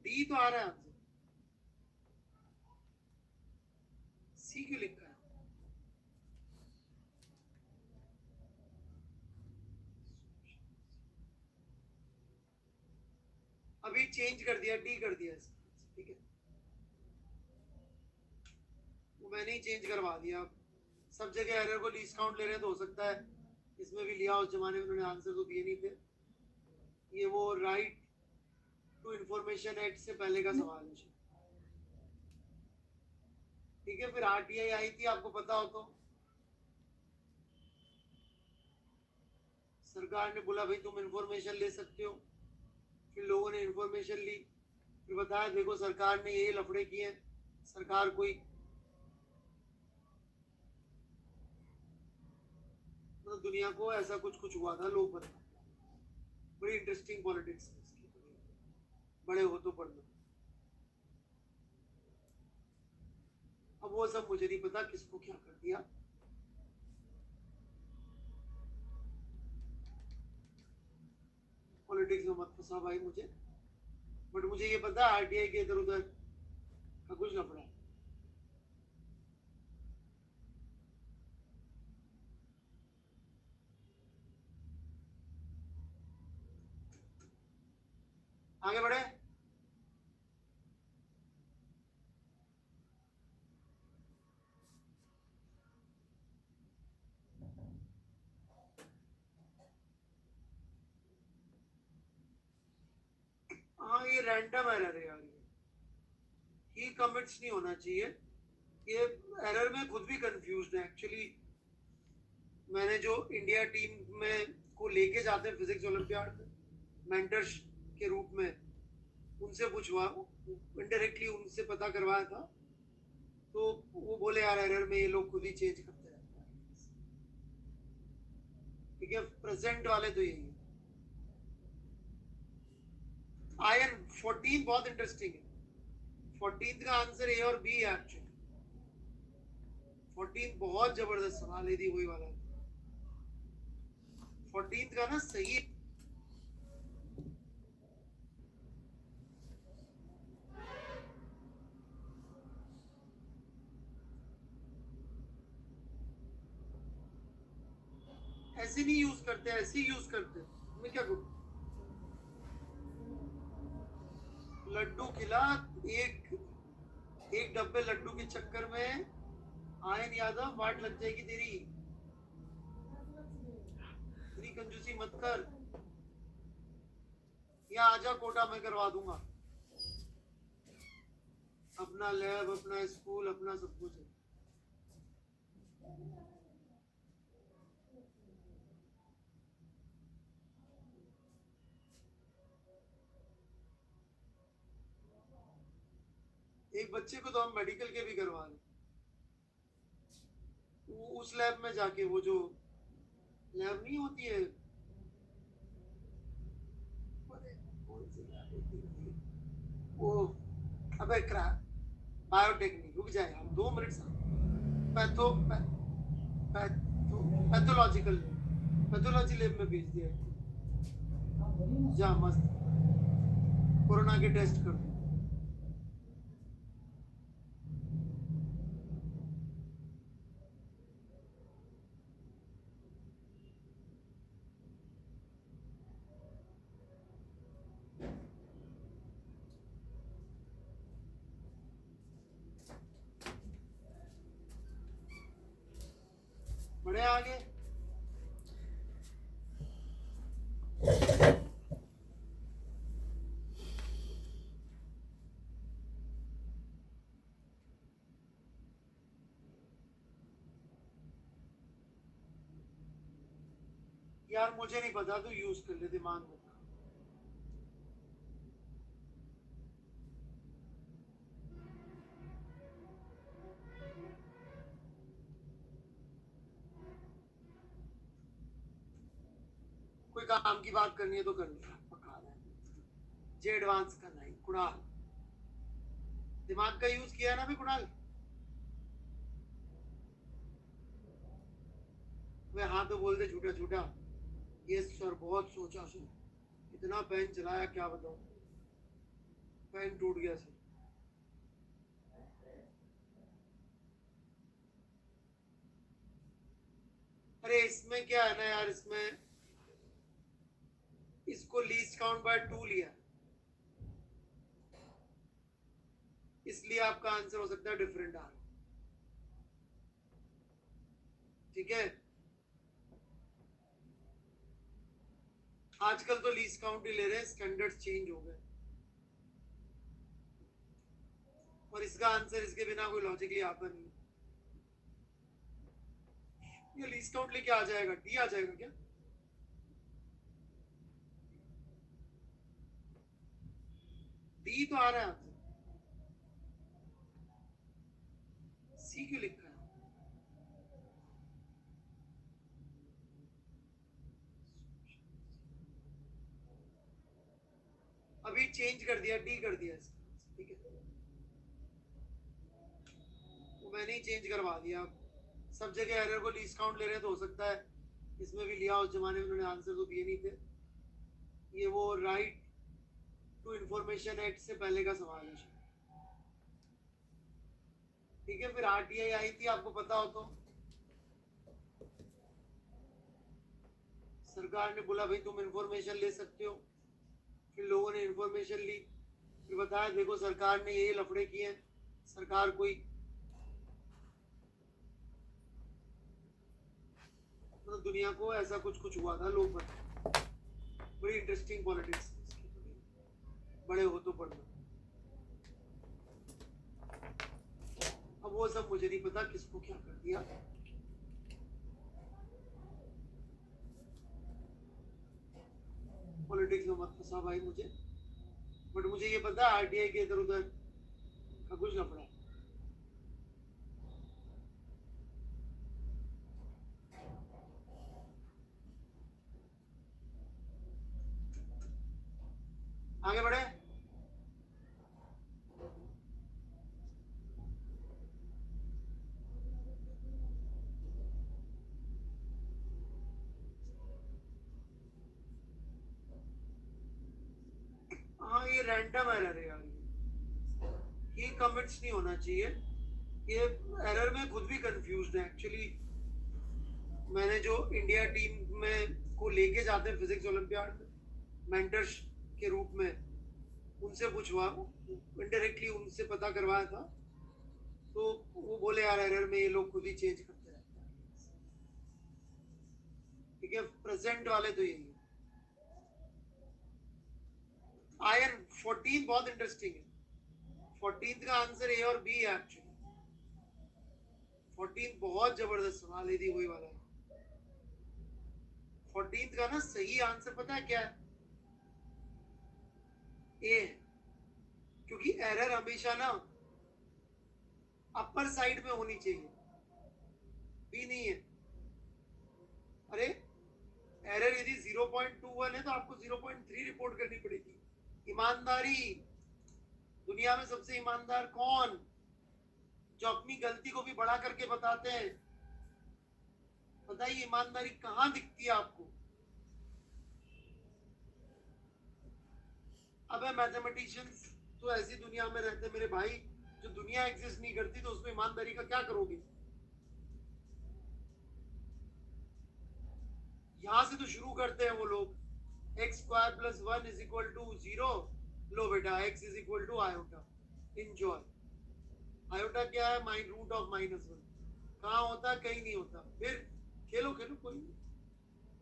डी तो आ रहा है आंसर, सी क्यों लिखा है? अभी चेंज कर दिया, डी कर दिया इसका। ठीक है, वो मैंने ही चेंज करवा दिया। सब जगह एरर को लीस्ट काउंट ले रहे हैं तो हो सकता है इसमें भी लिया। उस जमाने में उन्होंने आंसर तो दिए नहीं थे। ये वो राइट टू इंफॉर्मेशन एक्ट से पहले का सवाल है। ठीक है, फिर आरटीआई आई थी, आपको पता हो तो। सरकार ने बोला भाई तुम इंफॉर्मेशन ले सकते हो, फिर लोगों ने इंफॉर्मेशन ली, फिर बताया देखो सरकार ने ये लफड़े किए। सरकार कोई तो दुनिया को ऐसा कुछ कुछ हुआ था, लोग बता। बड़ी इंटरेस्टिंग पॉलिटिक्स है इसकी, बड़े हो तो पढ़ लो। अब वो सब मुझे नहीं पता किसको क्या कर दिया। पॉलिटिक्स में मत फंसा भाई मुझे, बट मुझे ये पता आरटीआई के इधर उधर का कुछ लफड़ा है। आगे बढ़े। हाँ ये रैंडम एरर है यार, ये कमिट्स नहीं होना चाहिए। ये एरर में खुद भी कंफ्यूज है एक्चुअली। मैंने जो इंडिया टीम में को लेके जाते हैं फिजिक्स ओलंपियाड में मेंटर्स के रूप में, उनसे पूछवा इनडायरेक्टली उनसे पता करवाया था, तो वो बोले यार एरर में ये लोग खुद ही चेंज करते रहते हैं। ठीक है, प्रेजेंट वाले तो यही है। आयन 14 बहुत इंटरेस्टिंग है। 14 का आंसर ए और बी है एक्चुअली। 14 बहुत जबरदस्त सवाल है, दी वही वाला 14 का ना सही। ऐसे नहीं यूज करते, ऐसे ही यूज करते। मैं क्या करूं? लड्डू खिला, एक एक डब्बे लड्डू के चक्कर में आयन यादव वाट लग जाएगी तेरी। इतनी कंजूसी मत कर। या आजा कोटा में करवा दूंगा, अपना लैब, अपना स्कूल, अपना सब कुछ है। एक बच्चे को तो हम मेडिकल के भी करवा लें, उस लैब में जाके, वो जो लैब नहीं होती है, वो, अबे बायोटेक्निक, रुक जाए हम 2 मिनट से, पैथोलॉजिकल पैथोलॉजी लैब में भेज दिया, जा मस्त कोरोना के टेस्ट कर दो। बड़े आगे यार, मुझे नहीं पता, तू यूज कर ले दिमाग में। कोई काम की बात करनी है तो कर ले, पका रहा है जे एडवांस करना है। कुणाल, दिमाग का यूज किया है ना भी कुणाल? वे हाँ तो बोल दे झूठा झूठा। ये सर बहुत सोचा सर, इतना पेन चलाया क्या बताऊं, पेन टूट गया सर। अरे इसमें क्या है ना यार, इसमें इसको लीस्ट काउंट बाय 2 लिया, इसलिए आपका आंसर हो सकता है डिफरेंट आ रहा। ठीक है, आजकल तो लीस्ट काउंट ही ले रहे हैं, स्टैंडर्ड्स चेंज हो गए, और इसका आंसर इसके बिना कोई लॉजिकली आता नहीं। ये लीस्ट काउंट लेके आ जाएगा, डी आ जाएगा क्या? डी तो आ रहा है आंसर, सी क्यों लिखा है? अभी चेंज कर दिया, डी कर दिया इसका, ठीक है, वो मैंने ही चेंज करवा दिया। सब जगह एरर को लीस्ट काउंट ले रहे हैं तो हो सकता है इसमें भी लिया, उस जमाने में उन्होंने आंसर तो दिए नहीं थे। ये वो राइट टू इंफॉर्मेशन एक्ट से पहले का सवाल है, ठीक है। फिर आरटीआई आई थी, आपको पता हो तो, सरकार ने बोला भाई तुम इंफॉर्मेशन ले सकते हो, फिर लोगों ने इंफॉर्मेशन ली, फिर बताया देखो सरकार ने ये लफड़े किए हैं, सरकार कोई मतलब दुनिया को ऐसा कुछ कुछ हुआ था, लोग बताए। बड़ी इंटरेस्टिंग पॉलिटिक्स, बड़े हो तो पढ़ना। अब वो सब मुझे नहीं पता किसको क्या कर दिया, पॉलिटिक्स में मत फंसा भाई मुझे, बट मुझे ये पता है आरटीआई के इधर उधर का कुछ लफड़ा है। आगे बढ़े। हाँ ये रैंडम एरर है यार, ये कमिट्स नहीं होना चाहिए, ये एरर में खुद भी कंफ्यूज्ड है एक्चुअली। मैंने जो इंडिया टीम में को लेके जाते हैं फिजिक्स ओलंपियाड में मेंटर्स के रूप में, उनसे पूछवा, इनडायरेक्टली उनसे पता करवाया था, तो वो बोले यार एरर में ये लोग खुद ही चेंज करते रहते हैं। ठीक है, प्रेजेंट वाले तो यही है। आयन 14 बहुत इंटरेस्टिंग है. 14th का आंसर ए और बी है एक्चुअली. 14 बहुत जबरदस्त सवाल है, वही वाला है. 14th का ना सही आंसर पता है क्या है? ए. क्योंकि एरर हमेशा ना अपर साइड में होनी चाहिए, बी नहीं है. अरे एरर यदि 0.21 है तो आपको 0.3 रिपोर्ट करनी पड़ेगी. ईमानदारी. दुनिया में सबसे ईमानदार कौन? जो अपनी गलती को भी बड़ा करके बताते हैं. बताइए ईमानदारी कहां दिखती है आपको? अबे मैथमेटिशियंस तो ऐसी दुनिया में रहते मेरे भाई, जो दुनिया एग्जिस्ट नहीं करती तो उसमें ईमानदारी का क्या करोगे? यहां से तो शुरू करते हैं वो लोग. x² + 1 = 0. लो बेटा, x = आयोटा. इंजॉय. आयोटा क्या है? √(-1). कहाँ होता है? कहीं नहीं होता. फिर खेलो खेलो, कोई नहीं.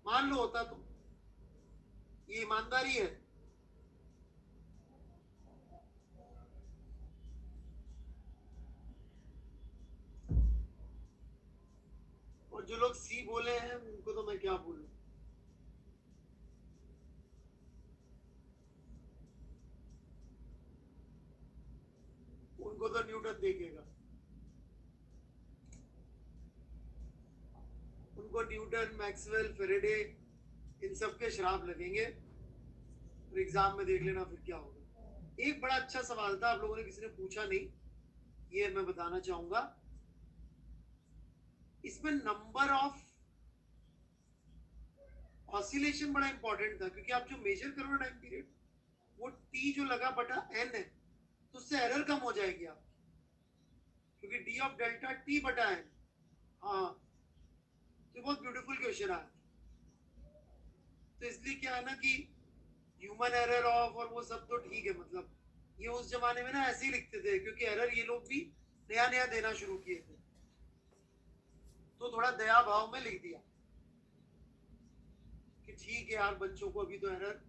मान लो होता तो. ये ईमानदारी है. और जो लोग सी बोले हैं उनको तो मैं क्या बोलूं. उनको तो न्यूटन देखेगा. उनको न्यूटन, मैक्सवेल, फेरेडे, इन सब के श्राप लगेंगे. और एग्जाम में देख लेना फिर क्या होगा. एक बड़ा अच्छा सवाल था, आप लोगों ने किसी ने पूछा नहीं, ये मैं बताना चाहूंगा. इसमें नंबर ऑफ ऑसिलेशन बड़ा इंपॉर्टेंट था, क्योंकि आप जो मेजर करो ना टाइम पीरियड, वो टी जो लगा बटा एन है, तो उससे एरर कम हो जाएगी आप. क्योंकि डी ऑफ डेल्टा टी बटा एन. हाँ, तो बहुत ब्यूटीफुल क्वेश्चन आया. तो इसलिए क्या है ना कि ह्यूमन एरर ऑफ और वो सब तो ठीक है, मतलब ये उस जमाने में ना ऐसे ही लिखते थे, क्योंकि एरर ये लोग भी नया नया देना शुरू किए थे, तो थोड़ा दया भाव में लिख दिया कि ठीक है यार, बच्चों को अभी तो एरर.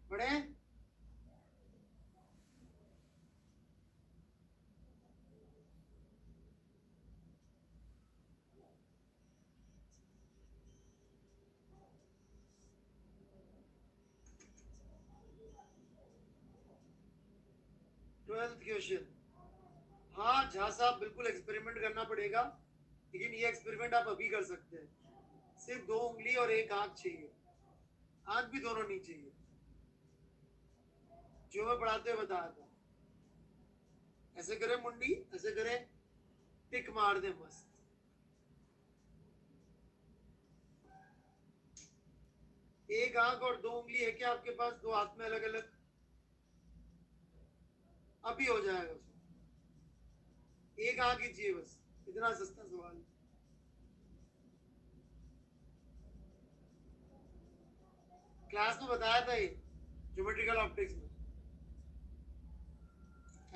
पढ़े. Twelfth question. हाँ झा साहब, बिल्कुल एक्सपेरिमेंट करना पड़ेगा, लेकिन ये एक्सपेरिमेंट आप अभी कर सकते हैं. सिर्फ 2 उंगली और 1 आंख चाहिए. आंख भी दोनों नहीं चाहिए, जो मैं पढ़ाते हुए बताया था. ऐसे करें मुंडी, ऐसे करें, टिक मार दे मस्त. एक आंख और 2 उंगली है क्या आपके पास? 2 हाथ में अलग अलग. अभी हो जाएगा उसमें. एक आंख ही चाहिए बस. इतना सस्ता सवाल. क्लास में बताया था ये, ज्योमेट्रिकल ऑप्टिक्स में.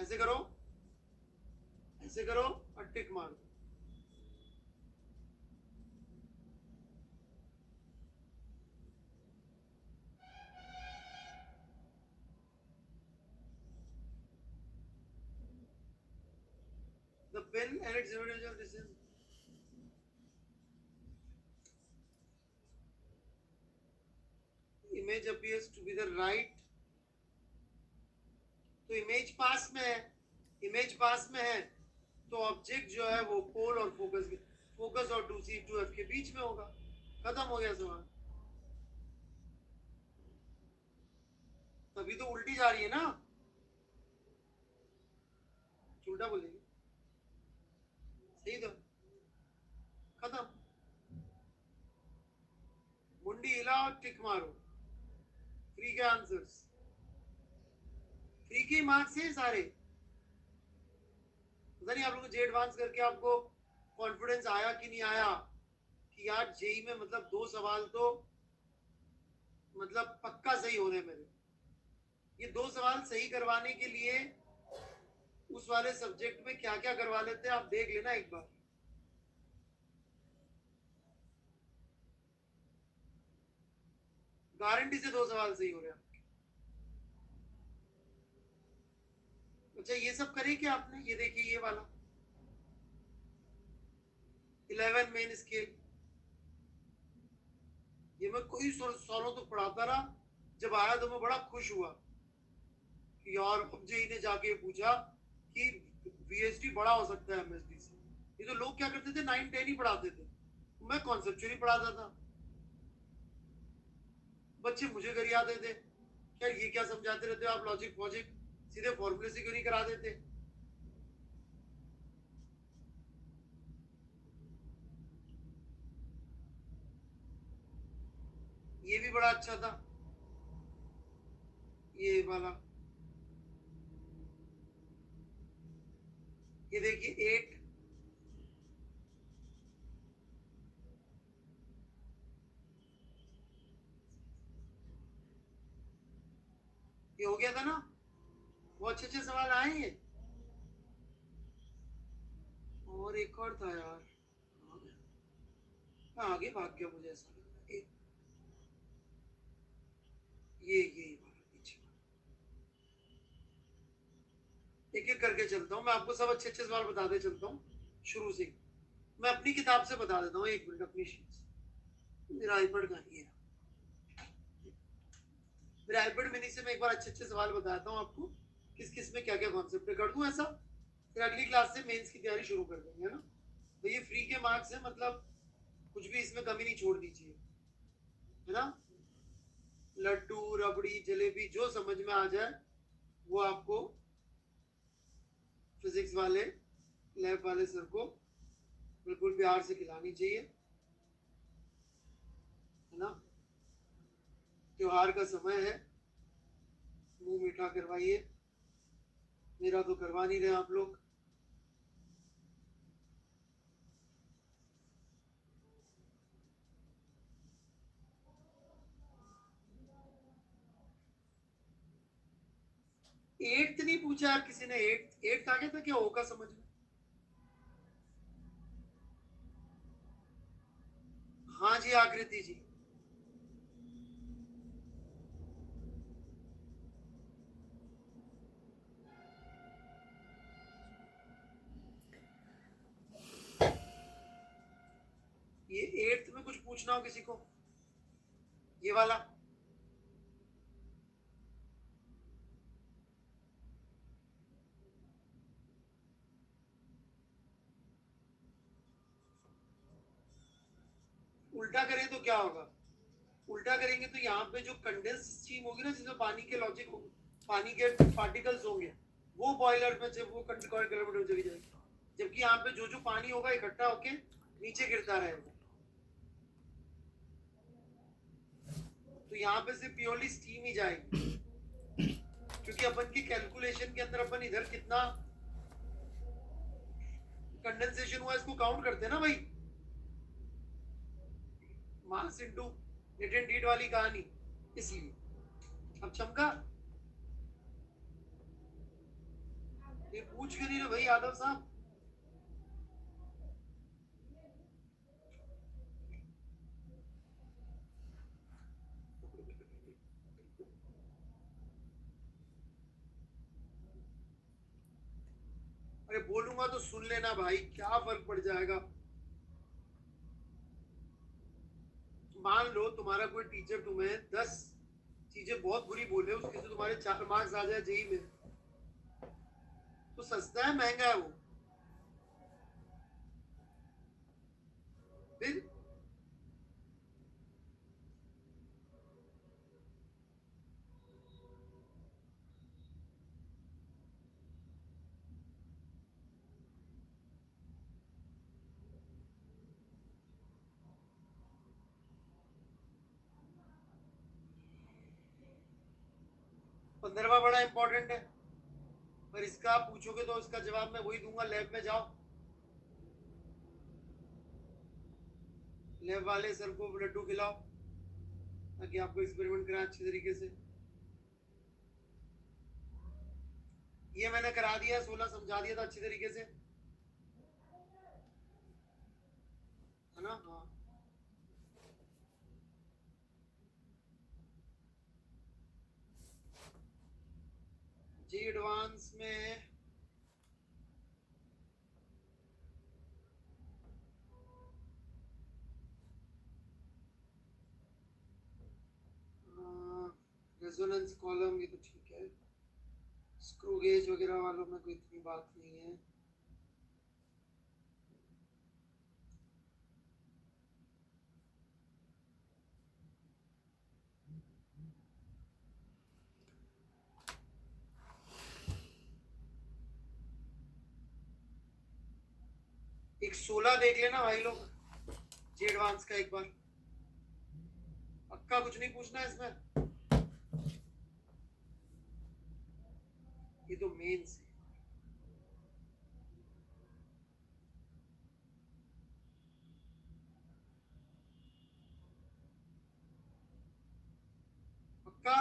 ऐसे करो, ऐसे करो और टिक मारो. The pen and its individual distance. Image appears to be the right. तो इमेज पास में है. इमेज पास में है तो ऑब्जेक्ट जो है वो पोल और फोकस और 2C 2F के बीच में होगा. खत्म हो गया सवाल. तभी तो उल्टी जा रही है ना. उल्टा बोलेगी. सही तो. खत्म. मुंडी हिलाओ, टिक मारो. फ्री के आंसर्स. फ्री के मार्क्स हैं सारे. पता नहीं आप लोगों को जे एडवांस करके आपको कॉन्फिडेंस आया कि नहीं आया कि यार जेई में मतलब 2 सवाल तो मतलब पक्का सही हो रहे मेरे। ये 2 सवाल सही करवाने के लिए उस वाले सब्जेक्ट में क्या क्या करवा लेते हैं आप देख लेना एक बार। गारंटी से 2 सवाल सही हो रहे हैं। अच्छा ये सब करे क्या आपने? ये देखिए ये वाला 11 मेन स्केल, ये मैं कोई सालों तो पढ़ाता रहा, जब आया तो मैं बड़ा खुश हुआ कि यार अब जेई ने जाके पूछा कि वीएसटी बड़ा हो सकता है एमएसडी से। ये तो लोग क्या करते थे 9-10 ही पढ़ाते थे, मैं कॉन्सेप्चुअली पढ़ाता था, बच्चे मुझे घर आते थे क्या ये क्या समझाते रहते हो आप, लॉजिक वॉजिक सीधे फॉर्मूले से क्यों नहीं करा देते। ये भी बड़ा अच्छा था ये वाला, ये देखिए 8, ये हो गया था ना, वो अच्छे अच्छे सवाल आए हैं। और एक और था यार, आगे भाग गया मुझे ऐसा लग रहा है। ये वाला पीछे, एक एक करके चलता हूँ मैं, आपको सब अच्छे अच्छे सवाल बताते चलता हूँ शुरू से। मैं अपनी किताब से बता देता हूँ, 1 मिनट अपनी शीट से, मेरा आईपैड कहाँ है, मेरे आईपैड मिनी से मैं एक बार अच्छे अच्छे सवाल बताता हूँ आपको, किस किस में क्या क्या कॉन्सेप्ट है। कर दूं ऐसा, फिर अगली क्लास से मेंस की तैयारी शुरू कर देंगे ना। तो ये फ्री के मार्क्स है, मतलब कुछ भी इसमें कमी नहीं छोड़नी चाहिए, है ना। लड्डू रबड़ी जलेबी जो समझ में आ जाए वो आपको फिजिक्स वाले लैब वाले सर को बिल्कुल प्यार से खिलानी चाहिए, है ना। त्योहार का समय है, मुंह मीठा करवाइए, मेरा तो करवा नहीं रहे आप लोग। एट्थ नहीं पूछा यार किसी ने, एट्थ आ गया था क्या होगा समझ में। हाँ जी आकृति जी, ये एट्थ में कुछ पूछना हो किसी को, ये वाला उल्टा करें तो क्या होगा, उल्टा करेंगे तो यहाँ पे जो कंडेंस स्टीम होगी ना, जिसमें पानी के लॉजिक होगी, पानी के पार्टिकल्स होंगे, वो बॉयलर में जब वो किलोमीटर में चली जाएगी, जबकि यहाँ पे जो जो पानी होगा इकट्ठा होके नीचे गिरता रहेगा। तो यहाँ पे सिर्फ प्योरली स्टीम ही जाएगी, क्योंकि अपन की कैलकुलेशन के अंदर अपन इधर कितना कंडेंसेशन हुआ इसको काउंट करते हैं ना भाई, मास इनटू लेटेंट हीट वाली कहानी, इसलिए। अब चमका, ये पूछ क्यों नहीं रहे भाई यादव साहब। अरे बोलूंगा तो सुन लेना भाई, क्या फर्क पड़ जाएगा। मान लो तुम्हारा कोई टीचर तुम्हें 10 चीजें बहुत बुरी बोले, उसके से तुम्हारे 4 मार्क्स आ जाए जेई में, तो सस्ता है महंगा है वो। फिर पंद्रहवा बड़ा इंपॉर्टेंट है, पर इसका आप पूछोगे तो इसका जवाब मैं वही दूंगा, लैब में जाओ। लेफ्ट वाले सर को लड्डू खिलाओ ताकि आपको एक्सपेरिमेंट कराए अच्छे तरीके से। ये मैंने करा दिया, 16 समझा दिया था अच्छे तरीके से, है ना? हाँ, जी एडवांस में रेजोनेंस कॉलम ये तो ठीक है, स्क्रू गेज वगैरह वालों में कोई इतनी बात नहीं है। एक 16 देख लेना भाई लोग, जी एडवांस का एक बार, पक्का कुछ नहीं पूछना है इसमें। ये तो मेंस है। पक्का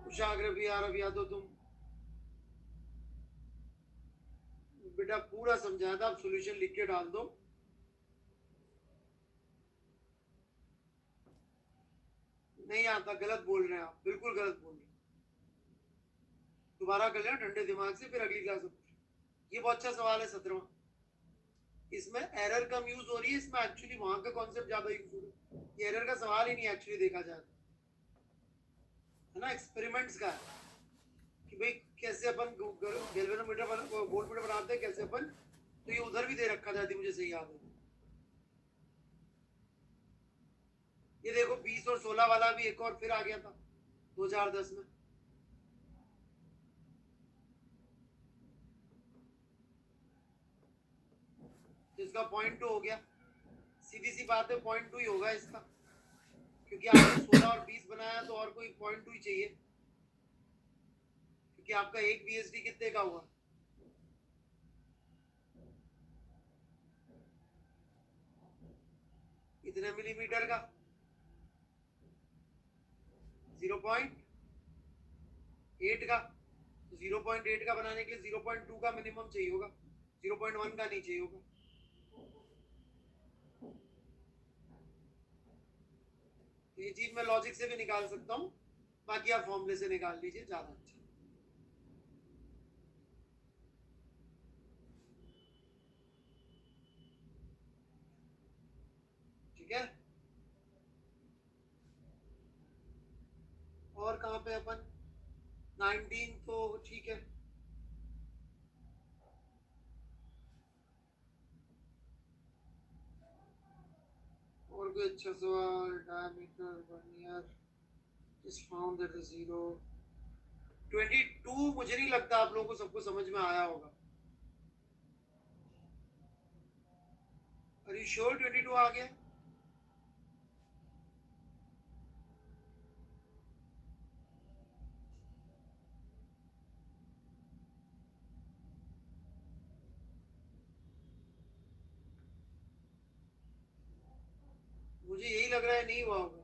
कुशाग्र भी यार, अब या तो तुम बेटा पूरा समझाया था, आप सॉल्यूशन लिख के डाल दो। नहीं आता, गलत बोल रहे हैं आप, बिल्कुल गलत बोल रहे हैं। दोबारा कर लेना ठंडे दिमाग से, फिर अगली क्लास में। ये बहुत अच्छा सवाल है 17वां, इसमें एरर कम यूज हो रही है, इसमें एक्चुअली वहां का कॉन्सेप्ट ज्यादा यूज हो रहा है। ये एरर का सवाल ही नहीं एक्चुअली देखा जाए, है ना? एक्सपेरिमेंट्स का है कि भाई कैसे अपन गैल्वेनोमीटर वोल्टमीटर बनाते हैं, कैसे अपन, तो ये उधर भी दे रखा जाती, मुझे सही याद है। ये देखो 20 और 16 वाला भी एक और फिर आ गया था 2010 में। इसका 0.2 हो गया, सीधी सी बात है 0.2 ही होगा इसका, क्योंकि आपने 16 और 20 बनाया तो और कोई 0.2 ही चाहिए, क्योंकि आपका एक VSD कितने का हुआ? इतने मिलीमीटर का, 0.8 का, तो 0.8 का बनाने के लिए 0.2 का मिनिमम चाहिए होगा, 0.1 का नहीं चाहिए होगा। ये चीज मैं लॉजिक से भी निकाल सकता हूँ, बाकी आप फॉर्मूले से निकाल लीजिए, ज्यादा अच्छा। ठीक है, और कहाँ पे अपन? 19 तो ठीक है। और कोई अच्छा सवाल? Diameter vernier is found that is 0। 22 मुझे नहीं लगता आप लोगों को सबको समझ में आया होगा। आर यू श्योर 22 आ गया? मुझे यही लग रहा है नहीं हुआ होगा।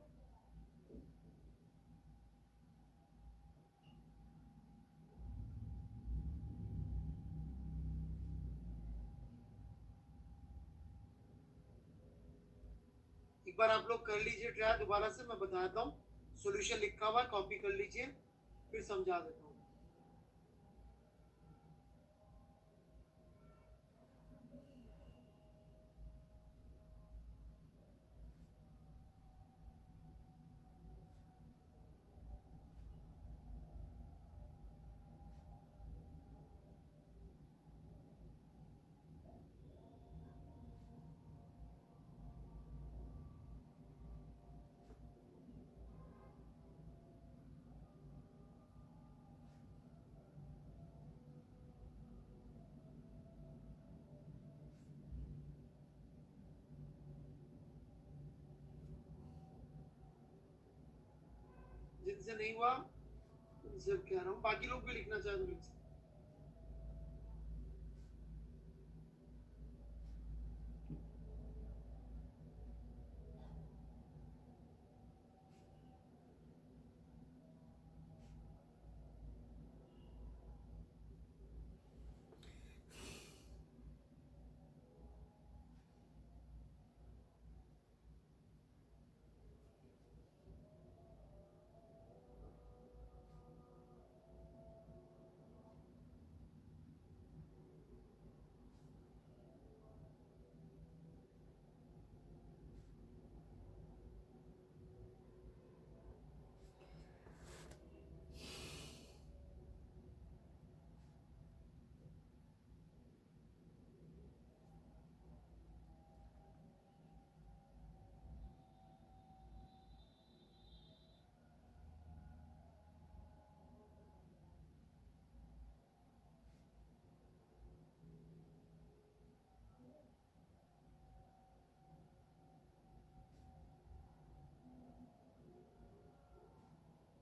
एक बार आप लोग कर लीजिए ट्राई दोबारा से, मैं बताता हूँ, सॉल्यूशन लिखा हुआ कॉपी कर लीजिए, फिर समझा देता हूँ। से नहीं हुआ सिर्फ कह रहा हूँ, बाकी लोग भी लिखना चाहे तो लिख सकते।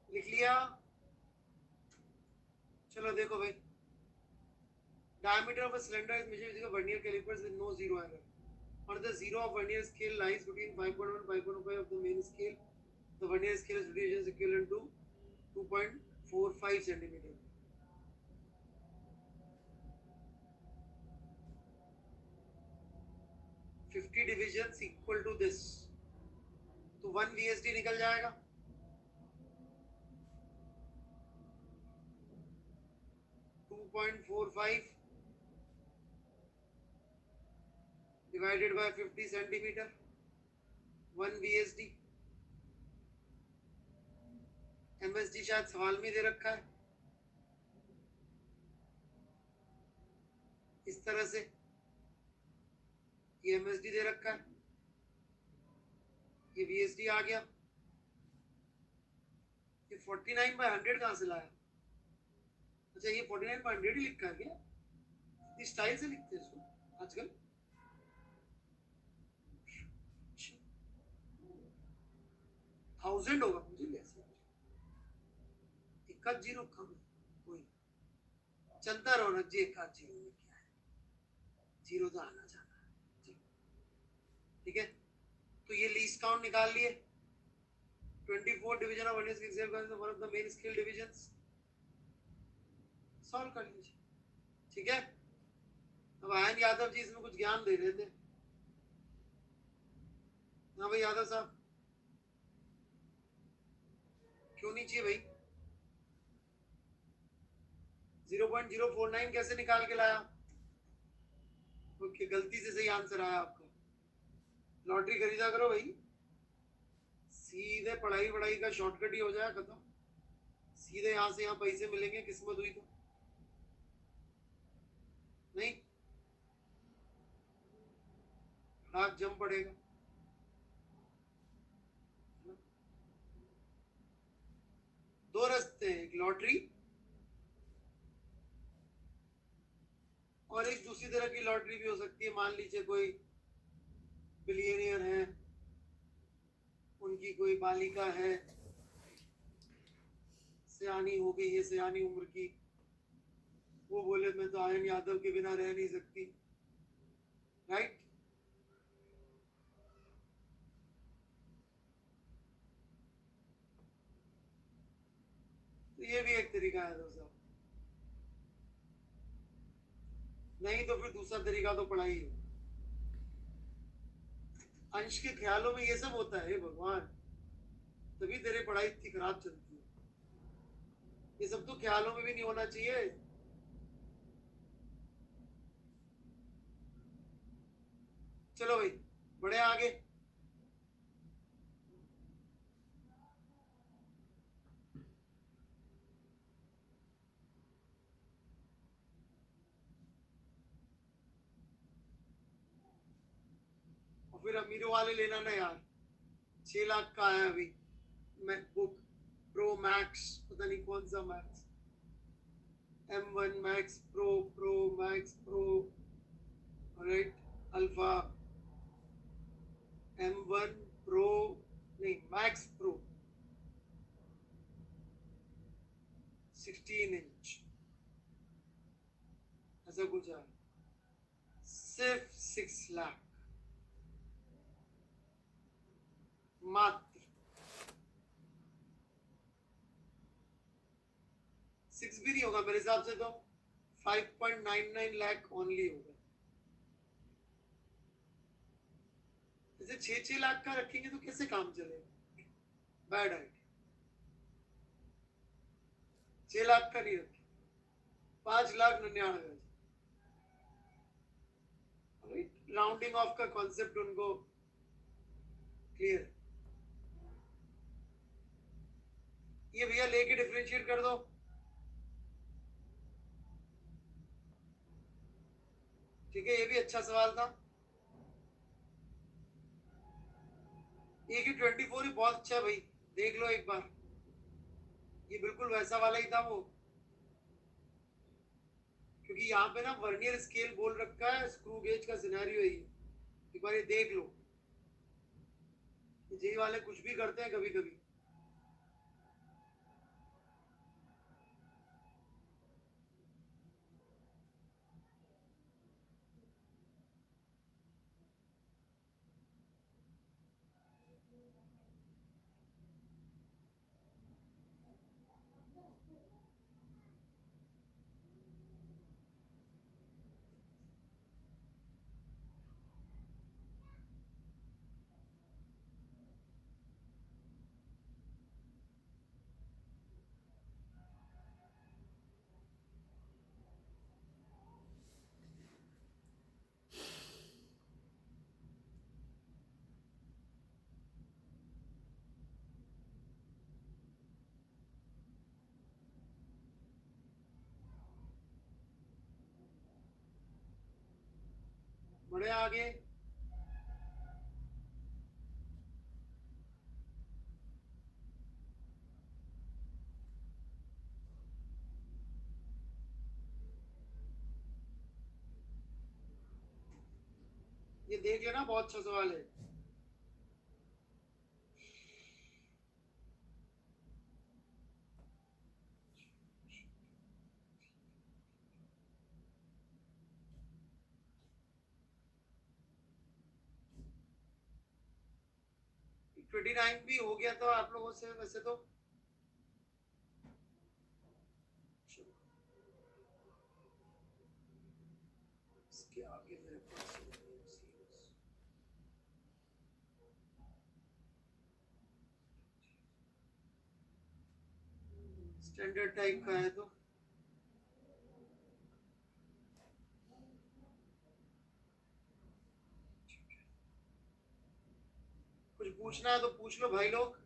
लिख लिया? चलो देखो भाई, diameter of a cylinder is measured using a vernier calipers with no zero error. On the zero of vernier scale lies between 5.1 and 5.5 of the main scale. The vernier scale is division equivalent to 2.45 centimeter. Fifty division equal to this, तो 1 VSD निकल जाएगा। .45 divided by 50 centimeter, 1 VSD। MSD शायद सवाल में दे रखा है इस तरह से, ये MSD दे रखा है, ये VSD आ गया। ये 49/100 कहां से लाया? अच्छा, ये 49/100 ही लिखा है क्या? इस स्टाइल से लिखते हैं इसको आजकल। 1000 होगा मुझे भी ऐसे, एक आध जीरो कम है, कोई चलता रौनक जी, एक आध जीरो में क्या है, जीरो तो आना जाना है। ठीक है, तो ये लीस्ट काउंट निकाल लिए। 24 division of vernier scale one of the main scale divisions, solve कर लीजिए। ठीक है, अब आयन यादव जी इसमें कुछ ज्ञान दे रहे थे। हाँ भाई यादव साहब, क्यों नहीं चाहिए भाई? 0.049 कैसे निकाल के लाया? ओके, गलती से सही आंसर आया आपका। लॉटरी खरीदा करो भाई, सीधे पढ़ाई वढ़ाई का शॉर्टकट ही हो जाए खत्म। सीधे यहाँ से यहाँ पैसे मिलेंगे, किस्मत हुई तो। नहीं, रात जम पड़ेगा। दो रास्ते हैं, एक लॉटरी और एक दूसरी तरह की लॉटरी भी हो सकती है। मान लीजिए कोई बिलियनियर है, उनकी कोई बालिका है, सयानी हो गई है, सयानी उम्र की, वो बोले मैं तो आयन यादव के बिना रह नहीं सकती, राइट? तो ये भी एक तरीका है दोस्तों। नहीं तो फिर दूसरा तरीका तो पढ़ाई है। अंश के ख्यालों में ये सब होता है भगवान, तभी तेरी पढ़ाई इतनी खराब चलती है। ये सब तो ख्यालों में भी नहीं होना चाहिए। चलो भाई, बढ़े आगे। और फिर अमीरों वाले लेना ना यार, 6 लाख का आया अभी मैकबुक प्रो मैक्स, पता नहीं कौन सा max, M1 max pro, pro max pro, right, alpha M1 pro नहीं मैक्स प्रो, 16 इंच, ऐसा कुछ है, सिर्फ 6 लाख मात्र। 6 भी नहीं होगा मेरे हिसाब से, तो 5.99 लाख ओनली होगा। जैसे 6-6 लाख का रखेंगे तो कैसे काम चलेगा? Bad idea. 6 लाख का नहीं रखें, 5,99,000। राउंडिंग ऑफ का कॉन्सेप्ट उनको क्लियर। ये भैया लेके डिफरेंशिएट कर दो। ठीक है, ये भी अच्छा सवाल था। ये की 24 ही बहुत अच्छा है भाई, देख लो एक बार, ये बिल्कुल वैसा वाला ही था वो, क्योंकि यहाँ पे ना वर्नियर स्केल बोल रखा है, स्क्रू गेज का सिनेरियो है। एक बार ये देख लो, जे वाले कुछ भी करते हैं कभी कभी। बड़े आगे, ये देख लेना, बहुत अच्छा सवाल है। ट्वेंटी 29 भी हो गया तो आप लोगों से वैसे तो। इसके आगे मेरे पास स्टैंडर्ड टाइप का है, तो कुछ पूछना है तो पूछ लो भाई लोग,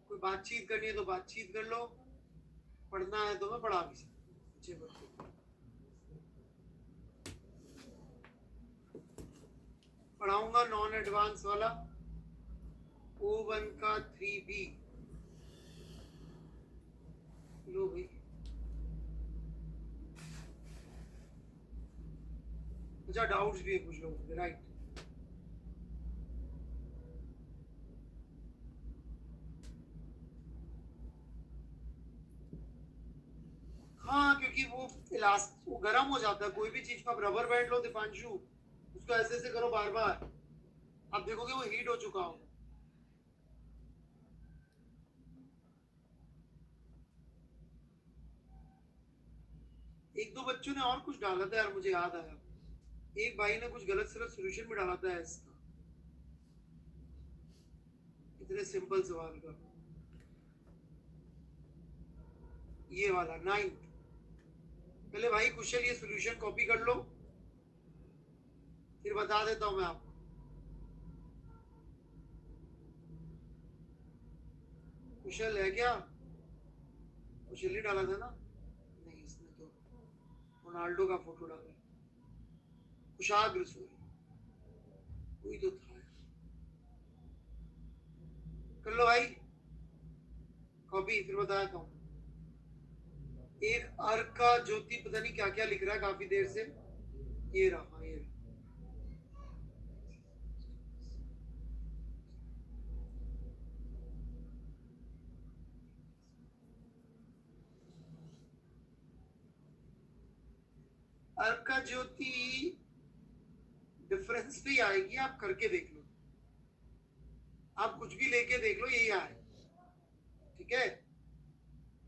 कोई बातचीत करनी है तो बातचीत कर लो, पढ़ना है तो मैं पढ़ा भी सकता। पढ़ाऊंगा नॉन एडवांस वाला O1 का 3B। लो भाई, अच्छा डाउट्स भी है कुछ लोगों के, राइट। हाँ, क्योंकि वो इलास्टिक वो गर्म हो जाता है, कोई भी चीज का रबर बैंड लो दीपांशु, उसको ऐसे ऐसे करो बार बार, आप देखोगे वो हीट हो चुका हो। एक दो बच्चों ने और कुछ डाला था यार, मुझे याद आया, एक भाई ने कुछ गलत सलत सोल्यूशन भी डाला था इसका, इतने सिंपल सवाल का। ये वाला 9, पहले भाई कुशल ये सोल्यूशन कॉपी कर लो, फिर बता देता हूं मैं आपको। कुशल है क्या? कुशल ही डाला था ना? नहीं, इसने तो रोनाल्डो का फोटो डाला है। कुशाग्र सूर्य, कोई तो था। कर लो भाई कॉपी, फिर बताता हूँ। एक अर्क का ज्योति पता नहीं क्या क्या लिख रहा है काफी देर से। ये रहा, ये रहा। ज्योति डिफरेंस भी आएगी, आप करके देख लो, आप कुछ भी लेके देख लो, यही आए, ठीक है।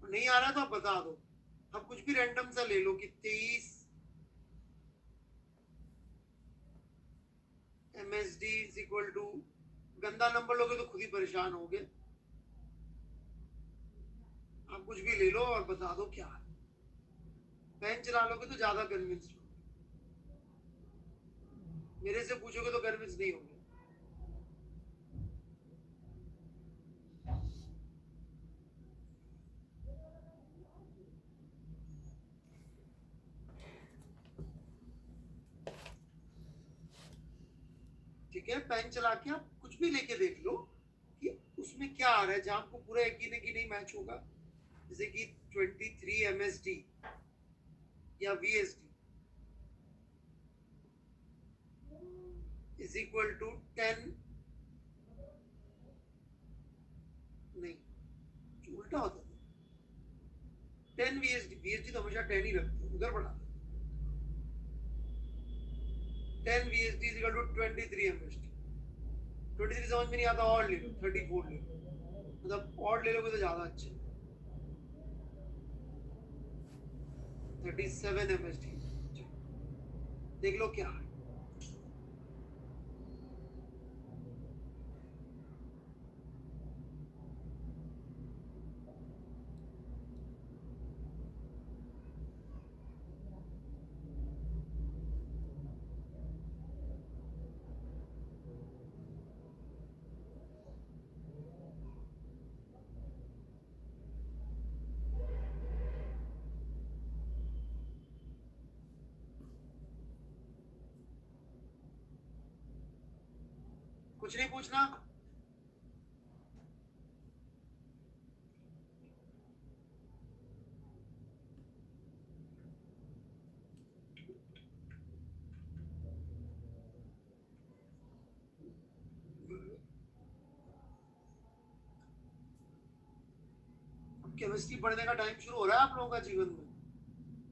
नहीं आ रहा तो आप बता दो, आप कुछ भी रैंडम सा ले लो कि 23 MSD इज इक्वल टू, गंदा नंबर लोगे तो खुद ही परेशान होगे, आप कुछ भी ले लो और बता दो क्या है। पेन चला लोगे तो ज्यादा कन्विंस हो, मेरे से पूछोगे तो कन्विंस नहीं होगे। ठीक है, पेन चला के आप कुछ भी लेके देख लो कि उसमें क्या आ रहा है, जहां आपको पूरा यकीन है कि नहीं मैच होगा, जैसे कि 23 MSD या VSD इज इक्वल टू 10, नहीं उल्टा होता है, 10 VSD तो हमेशा 10 ही रखते हैं, उधर बढ़ा 10 VSD is equal to 23 MSD। 23 समझ में नहीं आता, और ले लो, 34 ले लो, मतलब और ले लोगे तो ज्यादा अच्छा, 37 MSD। देख लो क्या है। कुछ नहीं पूछना, केमिस्ट्री पढ़ने का टाइम शुरू हो रहा है आप लोगों का जीवन में,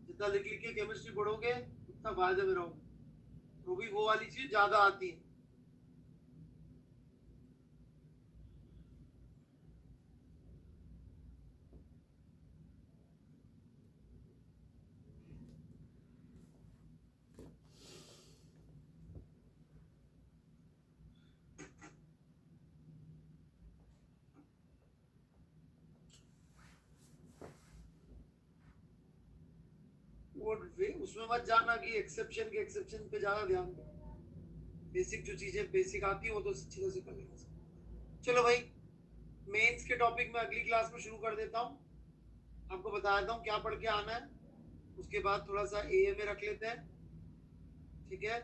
जितना लिख लिख के केमिस्ट्री पढ़ोगे उतना फायदे में रहोगे, तो भी वो वाली चीज ज्यादा आती है। उसमें मत जाना कि एक्सेप्शन के एक्सेप्शन पे ज्यादा ध्यान दो, बेसिक जो चीजें बेसिक आती है वो तो अच्छी से कर लेना। चलो भाई, मेंस के टॉपिक में अगली क्लास में शुरू कर देता हूँ, आपको बता देता हूँ क्या पढ़ के आना है, उसके बाद थोड़ा सा AA में रख लेते हैं, ठीक है।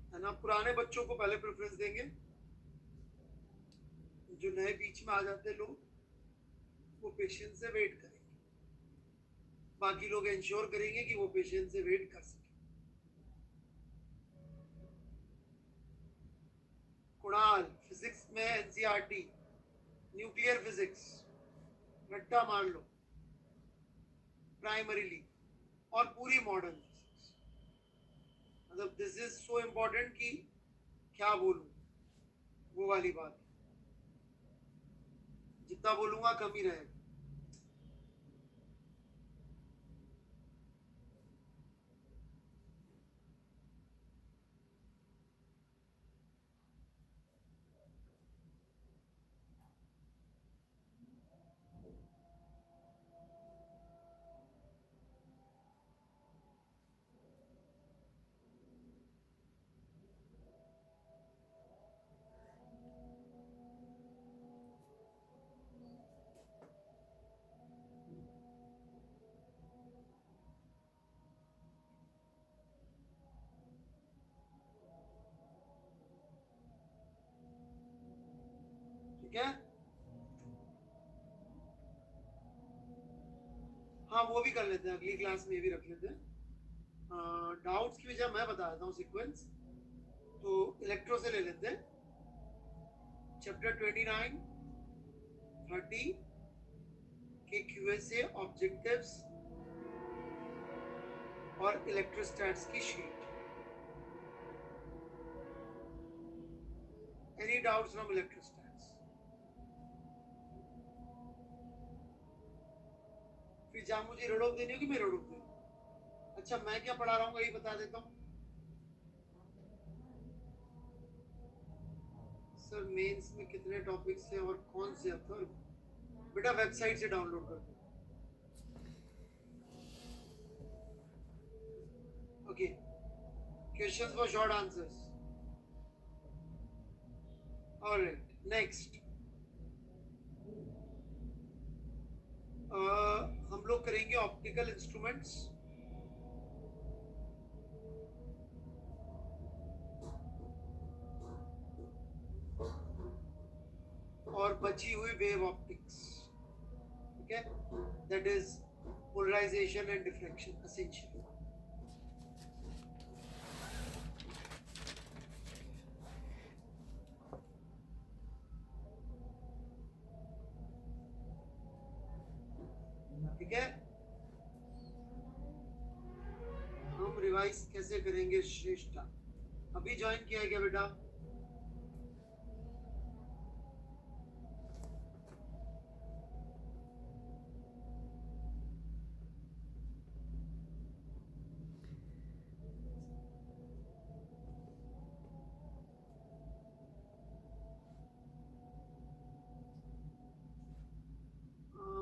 है ना, पुराने बच्चों को पहले प्रेफरेंस देंगे, जो नए बीच में आ जाते हैं लोग वो पेशेंस से वेट करेंगे, बाकी लोग इंश्योर करेंगे कि वो पेशेंस से वेट कर सके। कुणाल, फिजिक्स में NCERT न्यूक्लियर फिजिक्स रट्टा मार लो प्राइमरीली, और पूरी मॉडर्न फिजिक्स, मतलब दिस इज सो इम्पोर्टेंट कि क्या बोलूं, वो वाली बात, जितना बोलूंगा कम ही रहेगा। ठीक है, हाँ वो भी कर लेते हैं, अगली क्लास में ये भी रख लेते हैं। डाउट्स की वजह मैं बता देता हूँ सीक्वेंस, तो इलेक्ट्रो से ले लेते हैं, चैप्टर 29 30 के QSA ऑब्जेक्टिव्स और इलेक्ट्रोस्टैट्स की sheet. Any doubts from electrostats? फिर जहाँ मुझे रोड देनी होगी मैं रोड दूँ. अच्छा मैं क्या पढ़ा रहा हूँ यही बता देता हूँ. सर मेंस में कितने टॉपिक्स हैं और कौन से अथर? बेटा वेबसाइट से डाउनलोड कर दो. Okay, questions for short answers. Alright, next हम लोग करेंगे ऑप्टिकल इंस्ट्रूमेंट्स. और बची हुई वेव ऑप्टिक्स. ठीक है, that is polarisation and diffraction essential. ठीक है, हम रिवाइज कैसे करेंगे श्रेष्ठा? अभी ज्वाइन किया है क्या बेटा?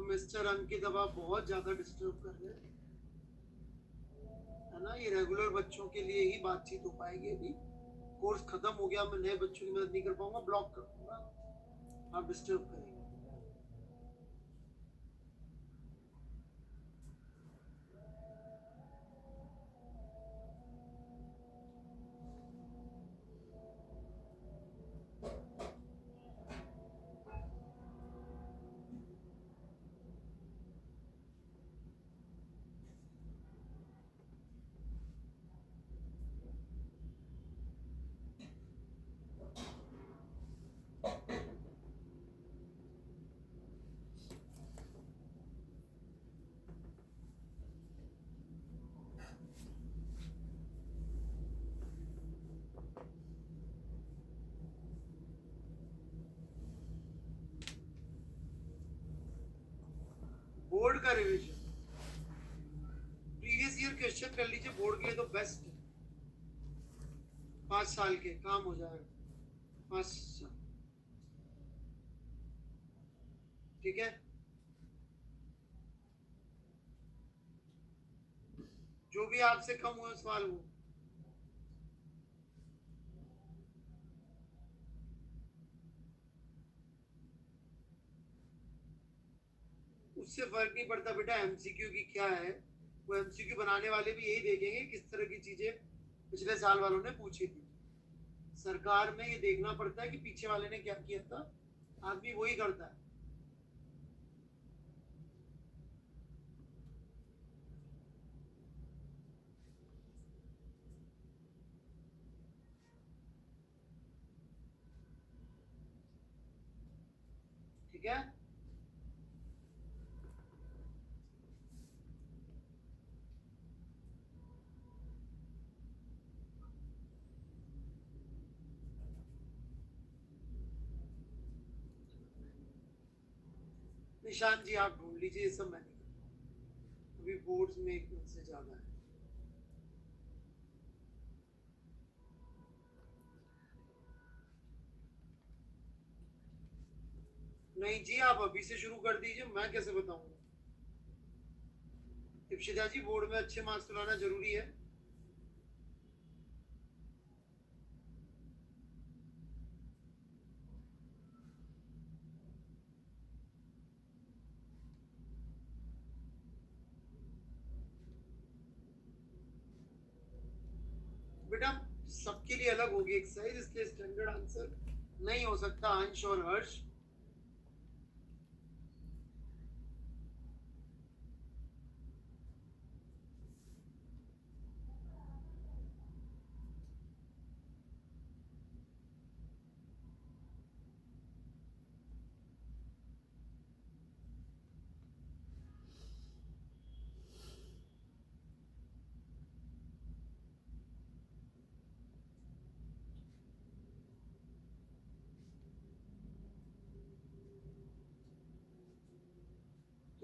मिस्टर अंकित अब आप बहुत ज्यादा डिस्टर्ब कर रहे हैं, है ना? ये रेगुलर बच्चों के लिए ही बातचीत हो पाएगी. अभी कोर्स खत्म हो गया, मैं नए बच्चों की मदद नहीं कर पाऊंगा, ब्लॉक कर दूंगा. आप डिस्टर्ब करेंगे. बोर्ड का रिवीजन, प्रीवियस ईयर क्वेश्चन कर लीजिए. बोर्ड के लिए तो बेस्ट है. 5 साल के काम हो जाएगा. 5 साल. ठीक है, जो भी आपसे कम हुए सवाल वो. उससे फर्क नहीं पड़ता बेटा एमसीक्यू की क्या है. वो एमसीक्यू बनाने वाले भी यही देखेंगे किस तरह की चीजें पिछले साल वालों ने पूछी थी. सरकार में ये देखना पड़ता है कि पीछे वाले ने क्या किया था. आदमी वही करता है. ठीक है, निशान जी आप ढूंढ लीजिए. ये सब मैंने अभी बोर्ड्स में एक से ज्यादा है. नहीं जी, आप अभी से शुरू कर दीजिए, मैं कैसे बताऊंगा? इप्शिता जी बोर्ड में अच्छे मार्क्स लाना जरूरी है. बेटा सबके लिए अलग होगी एक्सरसाइज, इसलिए स्टैंडर्ड आंसर नहीं हो सकता. अंश और हर्ष,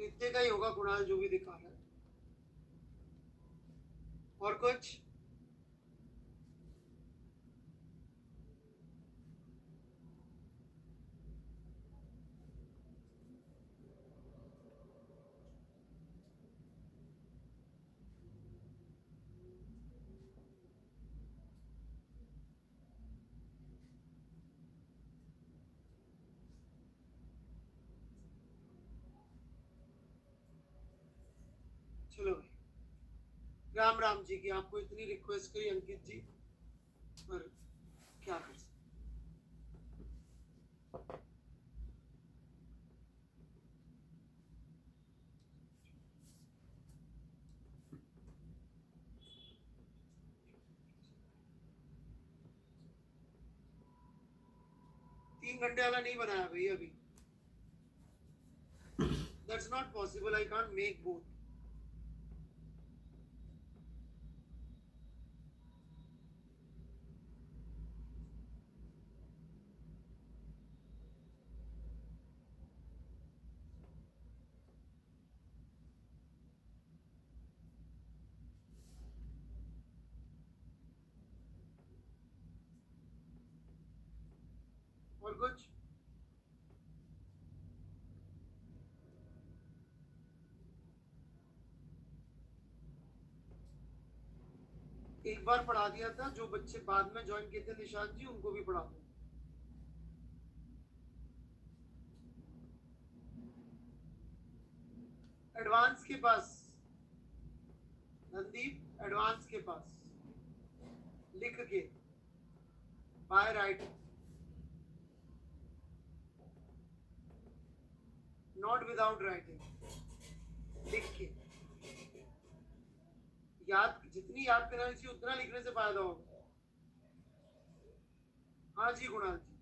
इतने का ही होगा कुणाल जो भी दिखा रहा है। और कुछ? चलो भाई, राम राम जी की आपको इतनी रिक्वेस्ट करी अंकित जी, पर क्या कर सकते। 3 घंटे वाला नहीं बनाया भाई अभी। That's not possible. I can't make both. और कुछ? एक बार पढ़ा दिया था, जो बच्चे बाद में ज्वाइन किए थे निशांत जी उनको भी पढ़ा दो। एडवांस के पास, नंदीप एडवांस के पास लिख के by writing, not without writing, लिख के याद, जितनी याद करना चाहिए उतना लिखने से फायदा होगा। हाँ जी कुणाल जी,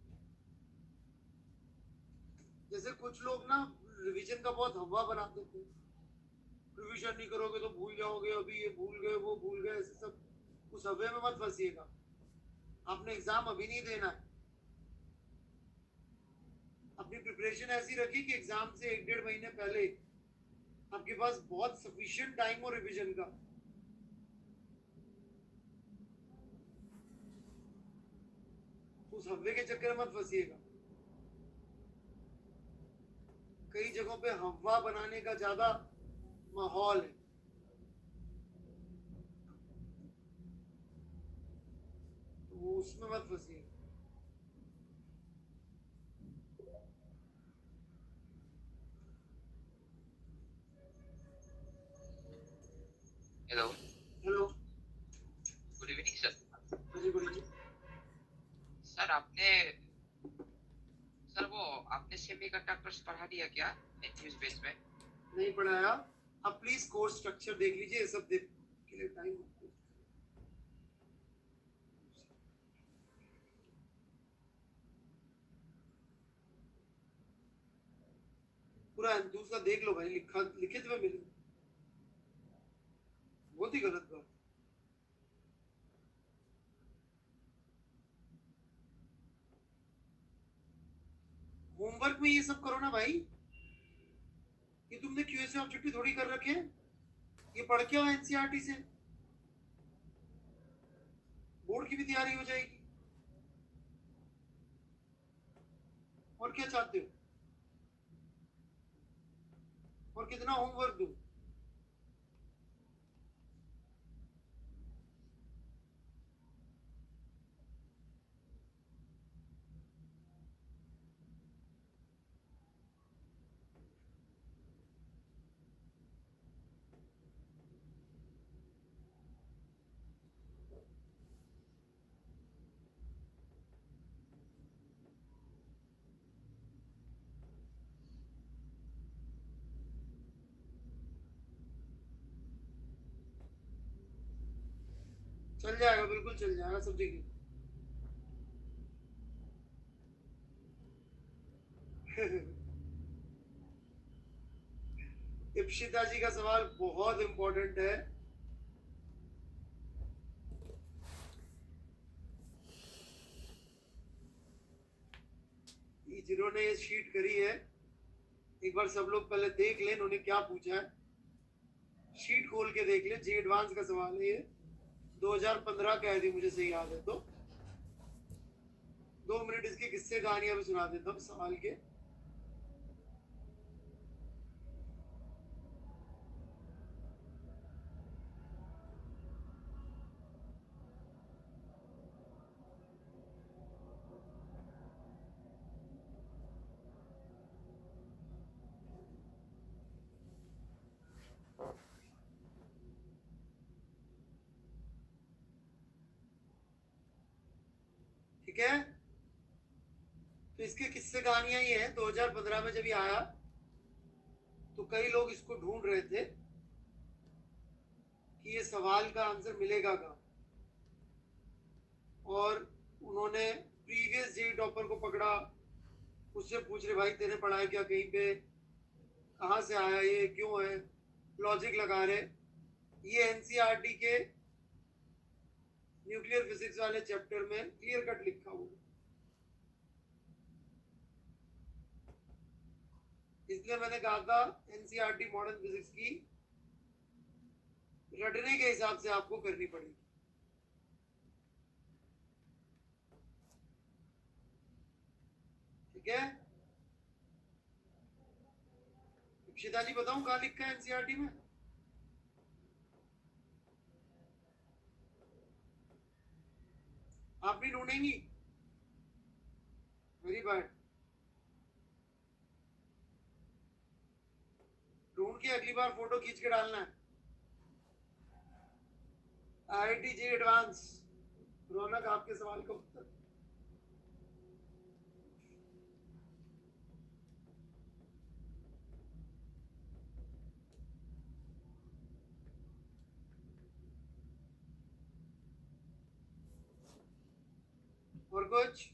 जैसे कुछ लोग ना रिवीजन का बहुत हवा बना देते हैं, रिवीजन नहीं करोगे तो भूल जाओगे, अभी ये भूल गए वो भूल गए, ऐसे सब उस हवे में मत फंसिएगा। आपने एग्जाम अभी नहीं देना है, अपनी प्रिपरेशन ऐसी रखी कि एग्जाम से 1-1.5 महीने पहले आपके पास बहुत सफिशिएंट टाइम हो रिवीजन का। उस हवे के चक्कर में मत फंसिएगा। कई जगहों पे हवा बनाने का ज्यादा माहौल है, तो उसमें मत फंसिएगा।
Hello
hello,
good evening sir.
जी गुड इवनिंग।
सर आपने सेमीकंडक्टर्स पढ़ा दिया क्या एनफ्यूज बेस में?
नहीं पढ़ाया। अब प्लीज कोर्स स्ट्रक्चर देख लीजिए, ये सब देख के लिए टाइम पूरा दूसरा देख लो भाई, लिखित में मिले, बहुत ही गलत बात। होमवर्क में ये सब करो ना भाई, ये तुमने क्यूएसए ऑब्जेक्टिव थोड़ी कर रखे हैं, ये पढ़ के आओ एनसीईआरटी से, बोर्ड की भी तैयारी हो जाएगी। और क्या चाहते हो, और कितना होमवर्क दूं? चल जाएगा, बिल्कुल चल जाएगा, सब ठीक है। इप्शिता जी का सवाल बहुत इंपॉर्टेंट है। जिन्होंने ये शीट करी है, एक बार सब लोग पहले देख लें उन्होंने क्या पूछा है, शीट खोल के देख ले। जी एडवांस का सवाल है ये, 2015 का है, मुझे सही याद है तो। 2 मिनट इसके किस्से कहानियां भी सुना देता हूँ सवाल के। ठीक है, तो इसके किस्से कहानियां ये है। 2015 में जब ये आया तो कई लोग इसको ढूंढ रहे थे कि ये सवाल का आंसर मिलेगा कहाँ, और उन्होंने प्रीवियस जेई टॉपर को पकड़ा, उससे पूछ रहे भाई तेने पढ़ा है क्या कहीं पे, कहाँ से आया ये, क्यों है, लॉजिक लगा रहे। ये एनसीईआरटी के न्यूक्लियर फिजिक्स वाले चैप्टर में क्लियर कट लिखा हुआ, इसलिए मैंने कहा था एनसीईआरटी मॉडर्न फिजिक्स की रटने के हिसाब से आपको करनी पड़ेगी। ठीक है, इप्शिता जी बताऊं कहाँ लिखा है एनसीईआरटी में? आप भी ढूंढेंगी? वेरी बैड, ढूंढ के अगली बार फोटो खींच के डालना है। आईआईटी जी एडवांस, रौनक आपके सवाल का उत्तर। और कुछ?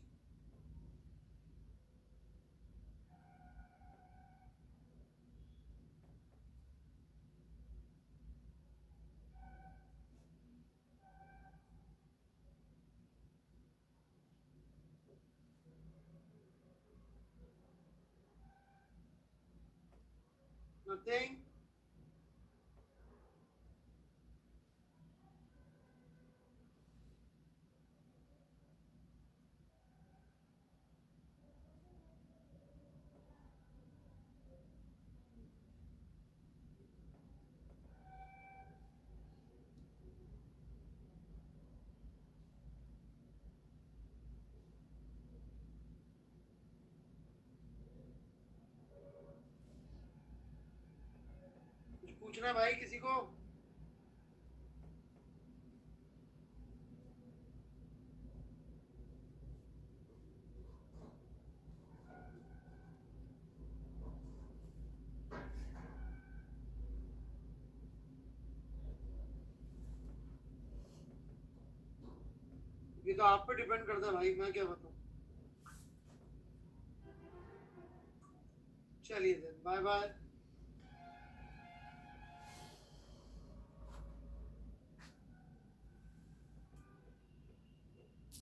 Nothing? कुछ पूछना है भाई किसी को? ये तो आप पे डिपेंड करता है भाई, मैं क्या बताऊं। चलिए बाय बाय।